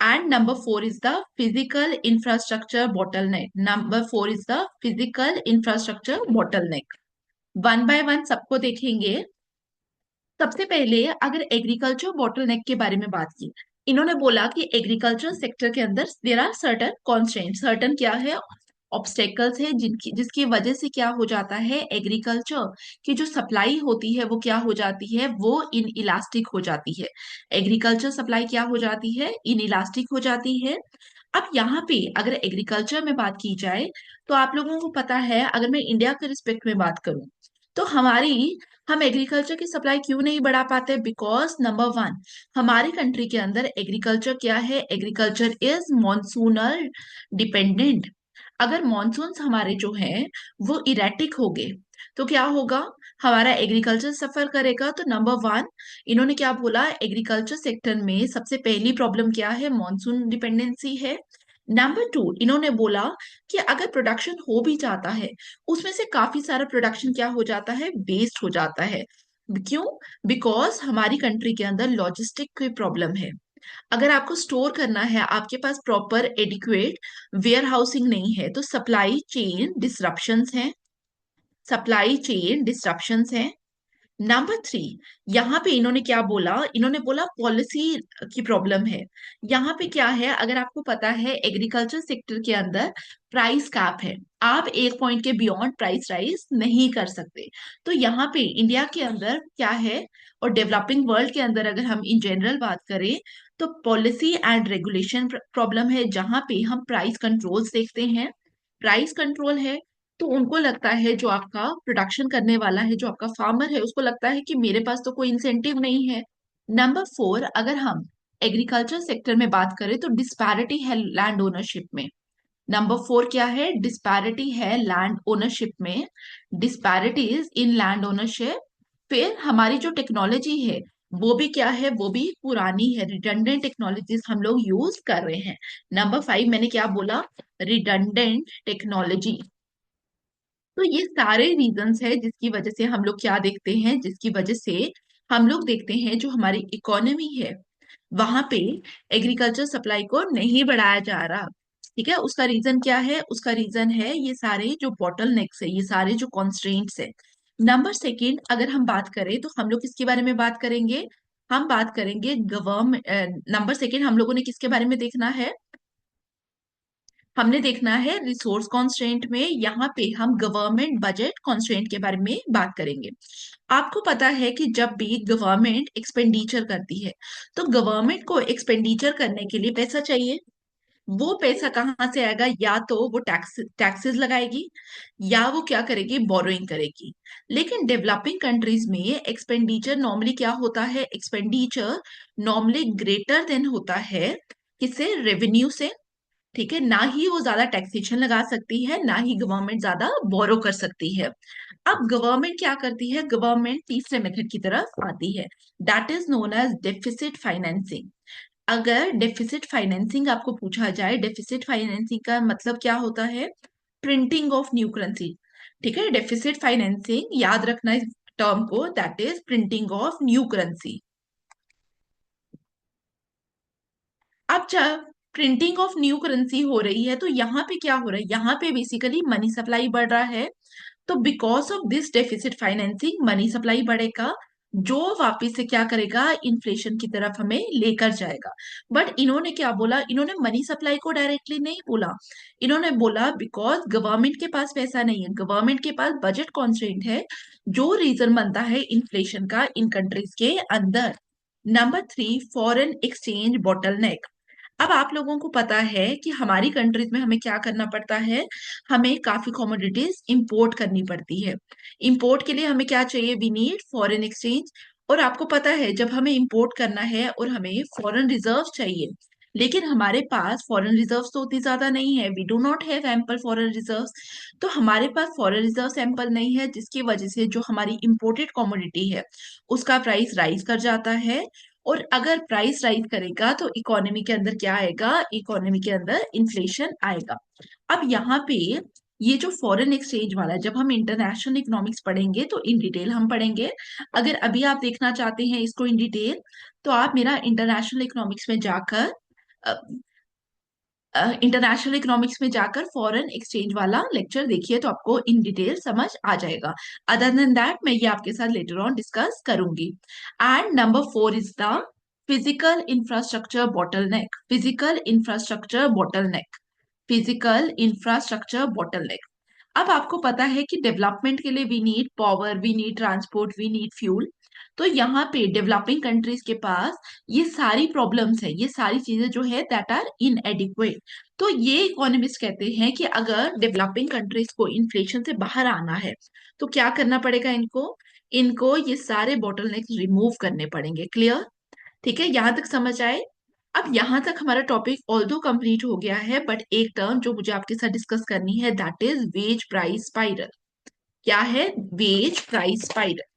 And number four is the physical infrastructure bottleneck, number four is the physical infrastructure bottleneck. One by one सबको देखेंगे। सबसे पहले अगर एग्रीकल्चर बॉटलनेक के बारे में बात की, इन्होंने बोला कि एग्रीकल्चर सेक्टर के अंदर there are certain constraint, certain क्या है, ऑब्स्टेकल्स है जिसकी वजह से क्या हो जाता है, एग्रीकल्चर की जो सप्लाई होती है वो क्या हो जाती है, वो इन इलास्टिक हो जाती है। एग्रीकल्चर सप्लाई क्या हो जाती है, इन इलास्टिक हो जाती है। अब यहाँ पे अगर एग्रीकल्चर में बात की जाए, तो आप लोगों को पता है, अगर मैं इंडिया के रिस्पेक्ट में बात करूं, तो हम एग्रीकल्चर की सप्लाई क्यों नहीं बढ़ा पाते, बिकॉज नंबर वन हमारी कंट्री के अंदर एग्रीकल्चर क्या है, एग्रीकल्चर इज मॉनसूनल डिपेंडेंट। अगर मॉनसून हमारे जो हैं वो इरेटिक हो गए, तो क्या होगा, हमारा एग्रीकल्चर सफर करेगा। तो नंबर वन, इन्होंने क्या बोला, एग्रीकल्चर सेक्टर में सबसे पहली प्रॉब्लम क्या है, मॉनसून डिपेंडेंसी है। नंबर टू, इन्होंने बोला कि अगर प्रोडक्शन हो भी जाता है, उसमें से काफी सारा प्रोडक्शन क्या हो जाता है, वेस्ट हो जाता है। क्यों? बिकॉज हमारी कंट्री के अंदर लॉजिस्टिक की प्रॉब्लम है। अगर आपको स्टोर करना है, आपके पास प्रॉपर एडिक्वेट वेयर हाउसिंग नहीं है, तो सप्लाई चेन डिस्ट्रप्शंस हैं। नंबर थ्री, यहाँ पे इन्होंने क्या बोला, इन्होंने बोला पॉलिसी की प्रॉब्लम है। यहाँ पे क्या है, अगर आपको पता है एग्रीकल्चर सेक्टर के अंदर प्राइस कैप है, आप एक पॉइंट के बियॉन्ड प्राइस राइज नहीं कर सकते। तो यहाँ पे इंडिया के अंदर क्या है, और डेवलपिंग वर्ल्ड के अंदर अगर हम इन जनरल बात करें, तो पॉलिसी एंड रेगुलेशन प्रॉब्लम है, जहाँ पे हम प्राइस कंट्रोल्स देखते हैं। प्राइस कंट्रोल है, तो उनको लगता है, जो आपका प्रोडक्शन करने वाला है, जो आपका फार्मर है, उसको लगता है कि मेरे पास तो कोई इंसेंटिव नहीं है। नंबर फोर, अगर हम एग्रीकल्चर सेक्टर में बात करें, तो डिस्पैरिटी है लैंड ओनरशिप में। नंबर फोर क्या है, डिस्पैरिटी है लैंड ओनरशिप में, डिस्पैरिटीज इन लैंड ओनरशिप। फिर हमारी जो टेक्नोलॉजी है, वो भी क्या है, वो भी पुरानी है, रिडंडेंट टेक्नोलॉजीज हम लोग यूज कर रहे हैं। नंबर फाइव, मैंने क्या बोला, रिडंडेंट टेक्नोलॉजी। तो ये सारे रीजंस है जिसकी वजह से हम लोग क्या देखते हैं, जिसकी वजह से हम लोग देखते हैं जो हमारी इकोनॉमी है, वहां पे एग्रीकल्चर सप्लाई को नहीं बढ़ाया जा रहा। ठीक है, उसका रीजन क्या है, उसका रीजन है ये सारे जो बॉटल नेक्स है, ये सारे जो कॉन्स्ट्रेंट्स है। नंबर सेकेंड, अगर हम बात करें तो हम लोग किसके बारे में बात करेंगे, हम बात करेंगे गवर्नमेंट। नंबर सेकेंड, हम लोगों ने किसके बारे में देखना है, हमने देखना है रिसोर्स कॉन्स्ट्रेंट में। यहाँ पे हम गवर्नमेंट बजट कॉन्स्ट्रेंट के बारे में बात करेंगे। आपको पता है कि जब भी गवर्नमेंट एक्सपेंडिचर करती है, तो गवर्नमेंट को एक्सपेंडिचर करने के लिए पैसा चाहिए। वो पैसा कहाँ से आएगा, या तो वो टैक्सेस लगाएगी, या वो क्या करेगी, बोरोइंग करेगी। लेकिन डेवलपिंग कंट्रीज में एक्सपेंडिचर नॉर्मली क्या होता है, एक्सपेंडिचर नॉर्मली ग्रेटर देन होता है किससे, रेवेन्यू से। ठीक है, ना ही वो ज्यादा टैक्सेशन लगा सकती है, ना ही गवर्नमेंट ज्यादा बोरो कर सकती है। अब गवर्नमेंट क्या करती है, गवर्नमेंट तीसरे मेथड की तरफ आती है, that is known as deficit financing. अगर डेफिसिट फाइनेंसिंग आपको पूछा जाए, डेफिसिट फाइनेंसिंग का मतलब क्या होता है, प्रिंटिंग ऑफ न्यू करेंसी। ठीक है, डेफिसिट फाइनेंसिंग याद रखना इस टर्म को, that is printing of new currency. अब जब प्रिंटिंग ऑफ न्यू करेंसी हो रही है, तो यहाँ पे क्या हो रहा है, यहाँ पे बेसिकली मनी सप्लाई बढ़ रहा है। तो because of this deficit financing money supply बढ़ेगा, जो वापस से क्या करेगा, इन्फ्लेशन की तरफ हमें लेकर जाएगा। बट इन्होंने क्या बोला, इन्होंने मनी सप्लाई को डायरेक्टली नहीं बोला। इन्होंने बोला बिकॉज गवर्नमेंट के पास पैसा नहीं है, गवर्नमेंट के पास बजट कॉन्स्ट्रेंट है, जो रीजन बनता है इन्फ्लेशन का इन कंट्रीज के अंदर। Number three, foreign exchange bottleneck. अब आप लोगों को पता है कि हमारी कंट्रीज में हमें क्या करना पड़ता है, हमें काफी कमोडिटीज इंपोर्ट करनी पड़ती है। इंपोर्ट के लिए हमें क्या चाहिए, वी नीड फॉरेन एक्सचेंज। और आपको पता है जब हमें इंपोर्ट करना है और हमें फॉरेन रिजर्व चाहिए, लेकिन हमारे पास फॉरेन रिजर्व्स तो उतनी ज्यादा नहीं है, we do not have ample foreign reserves. तो हमारे पास फॉरेन रिजर्व्स एम्पल नहीं है, जिसकी वजह से जो हमारी इंपोर्टेड कमोडिटी है, उसका प्राइस राइज कर जाता है। और अगर प्राइस राइज करेगा, तो इकोनॉमी के अंदर क्या आएगा, इकोनॉमी के अंदर इन्फ्लेशन आएगा। अब यहाँ पे ये जो फॉरेन एक्सचेंज वाला है, जब हम इंटरनेशनल इकोनॉमिक्स पढ़ेंगे तो इन डिटेल हम पढ़ेंगे। अगर अभी आप देखना चाहते हैं इसको इन डिटेल, तो आप मेरा इंटरनेशनल इकोनॉमिक्स में जाकर इंटरनेशनल इकोनॉमिक्स में जाकर फॉरेन एक्सचेंज वाला लेक्चर देखिए, तो आपको इन डिटेल समझ आ जाएगा। अदर देन दैट मैं ये आपके साथ लेटर ऑन डिस्कस करूंगी। And number four is the physical infrastructure bottleneck, physical infrastructure bottleneck, physical infrastructure bottleneck. अब आपको पता है कि डेवलपमेंट के लिए we need power, we need transport, we need fuel. तो यहाँ पे डेवलपिंग कंट्रीज के पास ये सारी प्रॉब्लम्स है, ये सारी चीजें जो है दैट आर इनएडिक्वेट। तो ये इकोनॉमिस्ट कहते हैं कि अगर डेवलपिंग कंट्रीज को इन्फ्लेशन से बाहर आना है, तो क्या करना पड़ेगा इनको, इनको ये सारे बॉटलनेक्स रिमूव करने पड़ेंगे। क्लियर? ठीक है, यहां तक समझ आए? अब यहां तक हमारा टॉपिक ऑल्दो कंप्लीट हो गया है, बट एक टर्म जो मुझे आपके साथ डिस्कस करनी है, that is wage price spiral. क्या है? Wage price spiral.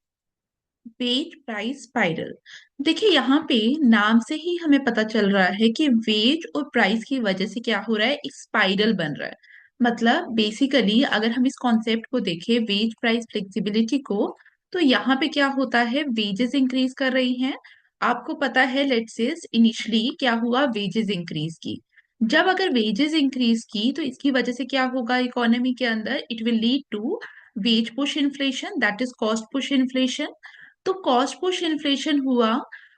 Wage price spiral. देखिए यहाँ पे नाम से ही हमें पता चल रहा है कि वेज और प्राइस की वजह से क्या हो रहा है, एक स्पाइरल बन रहा है। मतलब बेसिकली अगर हम इस कॉन्सेप्ट को देखें, वेज प्राइस फ्लेक्सिबिलिटी को, तो यहाँ पे क्या होता है, वेजेस इंक्रीज कर रही हैं। आपको पता है, लेट्स से इनिशियली क्या हुआ, वेजेस इंक्रीज की। जब अगर वेजेस इंक्रीज की तो इसकी वजह से क्या होगा इकोनॉमी के अंदर, it will lead to wage push inflation, that is cost push inflation. तो कॉस्ट पुश इन्फ्लेशन हुआ,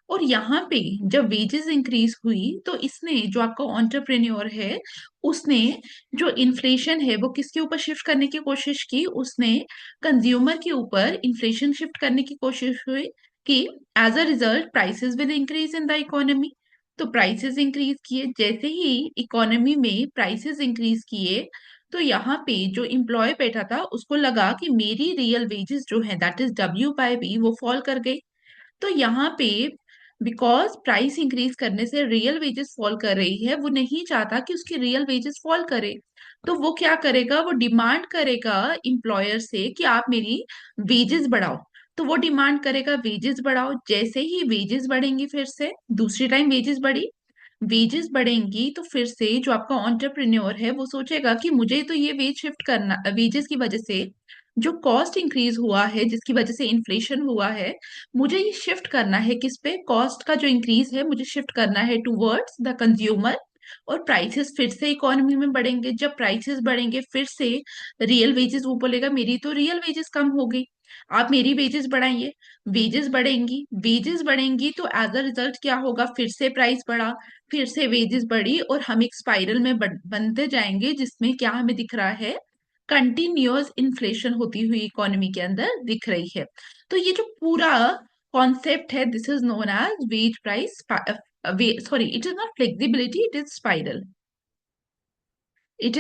और यहाँ पे जब वेजेस इंक्रीज हुई तो इसने, जो आपका एंटरप्रेन्योर है, उसने जो इन्फ्लेशन है वो किसके ऊपर शिफ्ट करने की कोशिश की, उसने कंज्यूमर के ऊपर इन्फ्लेशन शिफ्ट करने की कोशिश हुई कि as a result prices will increase in the economy. तो प्राइसेस इंक्रीज किए, जैसे ही इकोनॉमी में प्राइसेस इंक्रीज किए, तो यहाँ पे जो एम्प्लॉय बैठा था उसको लगा कि मेरी रियल वेजेस जो है, दैट इज W/B, वो फॉल कर गई। तो यहाँ पे बिकॉज प्राइस इंक्रीज करने से रियल वेजेस फॉल कर रही है, वो नहीं चाहता कि उसकी रियल वेजेस फॉल करे। तो वो क्या करेगा, वो डिमांड करेगा एम्प्लॉयर से कि आप मेरी वेजेस बढ़ाओ। तो वो डिमांड करेगा वेजेस बढ़ाओ, जैसे ही वेजेस बढ़ेंगी, फिर से दूसरी टाइम वेजेस बढ़ी, वेजेस बढ़ेंगी, तो फिर से जो आपका एंटरप्रेन्योर है वो सोचेगा कि मुझे तो ये वेज शिफ्ट करना, वेजेस की वजह से जो कॉस्ट इंक्रीज हुआ है, जिसकी वजह से इन्फ्लेशन हुआ है, मुझे ये शिफ्ट करना है किस पे, कॉस्ट का जो इंक्रीज है मुझे शिफ्ट करना है टूवर्ड्स द कंज्यूमर। और प्राइसेस फिर से इकोनॉमी में बढ़ेंगे, जब प्राइसेस बढ़ेंगे फिर से रियल वेजेस, वो बोलेगा मेरी तो रियल वेजेस कम हो गई, आप मेरी वेजेस बढ़ाइए। वेजेस बढ़ेंगी, वेजेस बढ़ेंगी, तो एज अ रिजल्ट क्या होगा, फिर से प्राइस बढ़ा, फिर से वेजेस बढ़ी, और हम एक स्पाइरल में बनते जाएंगे, जिसमें क्या हमें दिख रहा है, कंटिन्यूअस इन्फ्लेशन होती हुई इकोनॉमी के अंदर दिख रही है। तो ये जो पूरा कॉन्सेप्ट है, this is known as wage price, sorry, it is not flexibility, it is spiral. It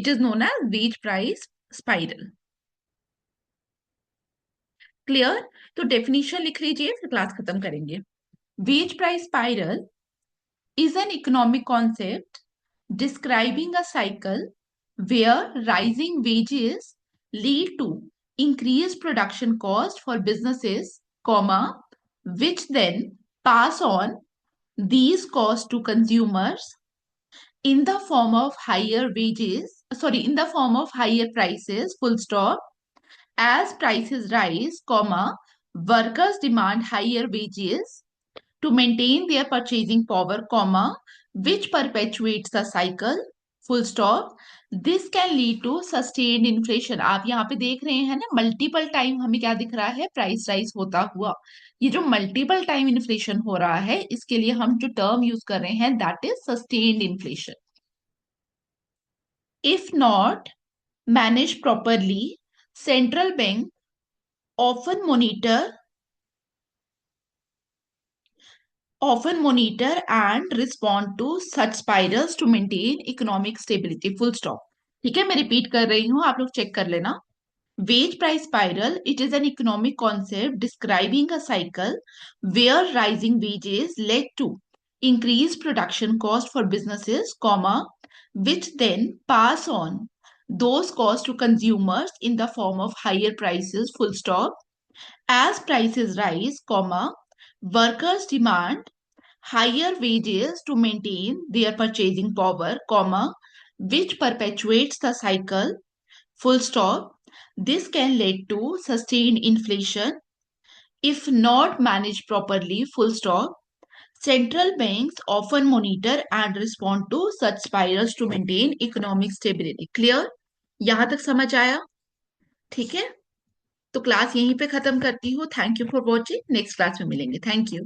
is known as wage price spiral. Clear? तो डेफिनेशन लिख लीजिए, फिर क्लास खत्म करेंगे। Wage price spiral is an economic concept describing a cycle where rising wages lead to increased production cost for businesses, comma, which then pass on these costs to consumers in the form of higher wages, sorry, in the form of higher prices, full stop. As prices rise, comma, workers demand higher wages to maintain their purchasing power, comma, which perpetuates the cycle, full stop. This can lead to sustained inflation. आप यहाँ पे देख रहे हैं ना, multiple time हमें क्या दिख रहा है, प्राइस राइज होता हुआ। ये जो मल्टीपल टाइम इन्फ्लेशन हो रहा है, इसके लिए हम जो टर्म यूज कर रहे हैं, that is sustained inflation. If not manage properly, central bank often monitor often monitor and respond to such spirals to maintain economic stability, full stop। ठीक है, मैं रिपीट कर रही हूं, आप लोग चेक कर लेना। Wage price spiral, it is an economic concept describing a cycle where rising wages led to increased production cost for businesses, comma, which then pass on those costs to consumers in the form of higher prices, full stop. As prices rise, comma, workers demand higher wages to maintain their purchasing power, comma, which perpetuates the cycle, full stop. This can lead to sustained inflation if not managed properly, full stop. Central banks often monitor and respond to such spirals to maintain economic stability. Clear? यहां तक समझ आया? ठीक है, तो class यहीं पे खत्म करती हूँ। Thank you for watching, next class में मिलेंगे। Thank you.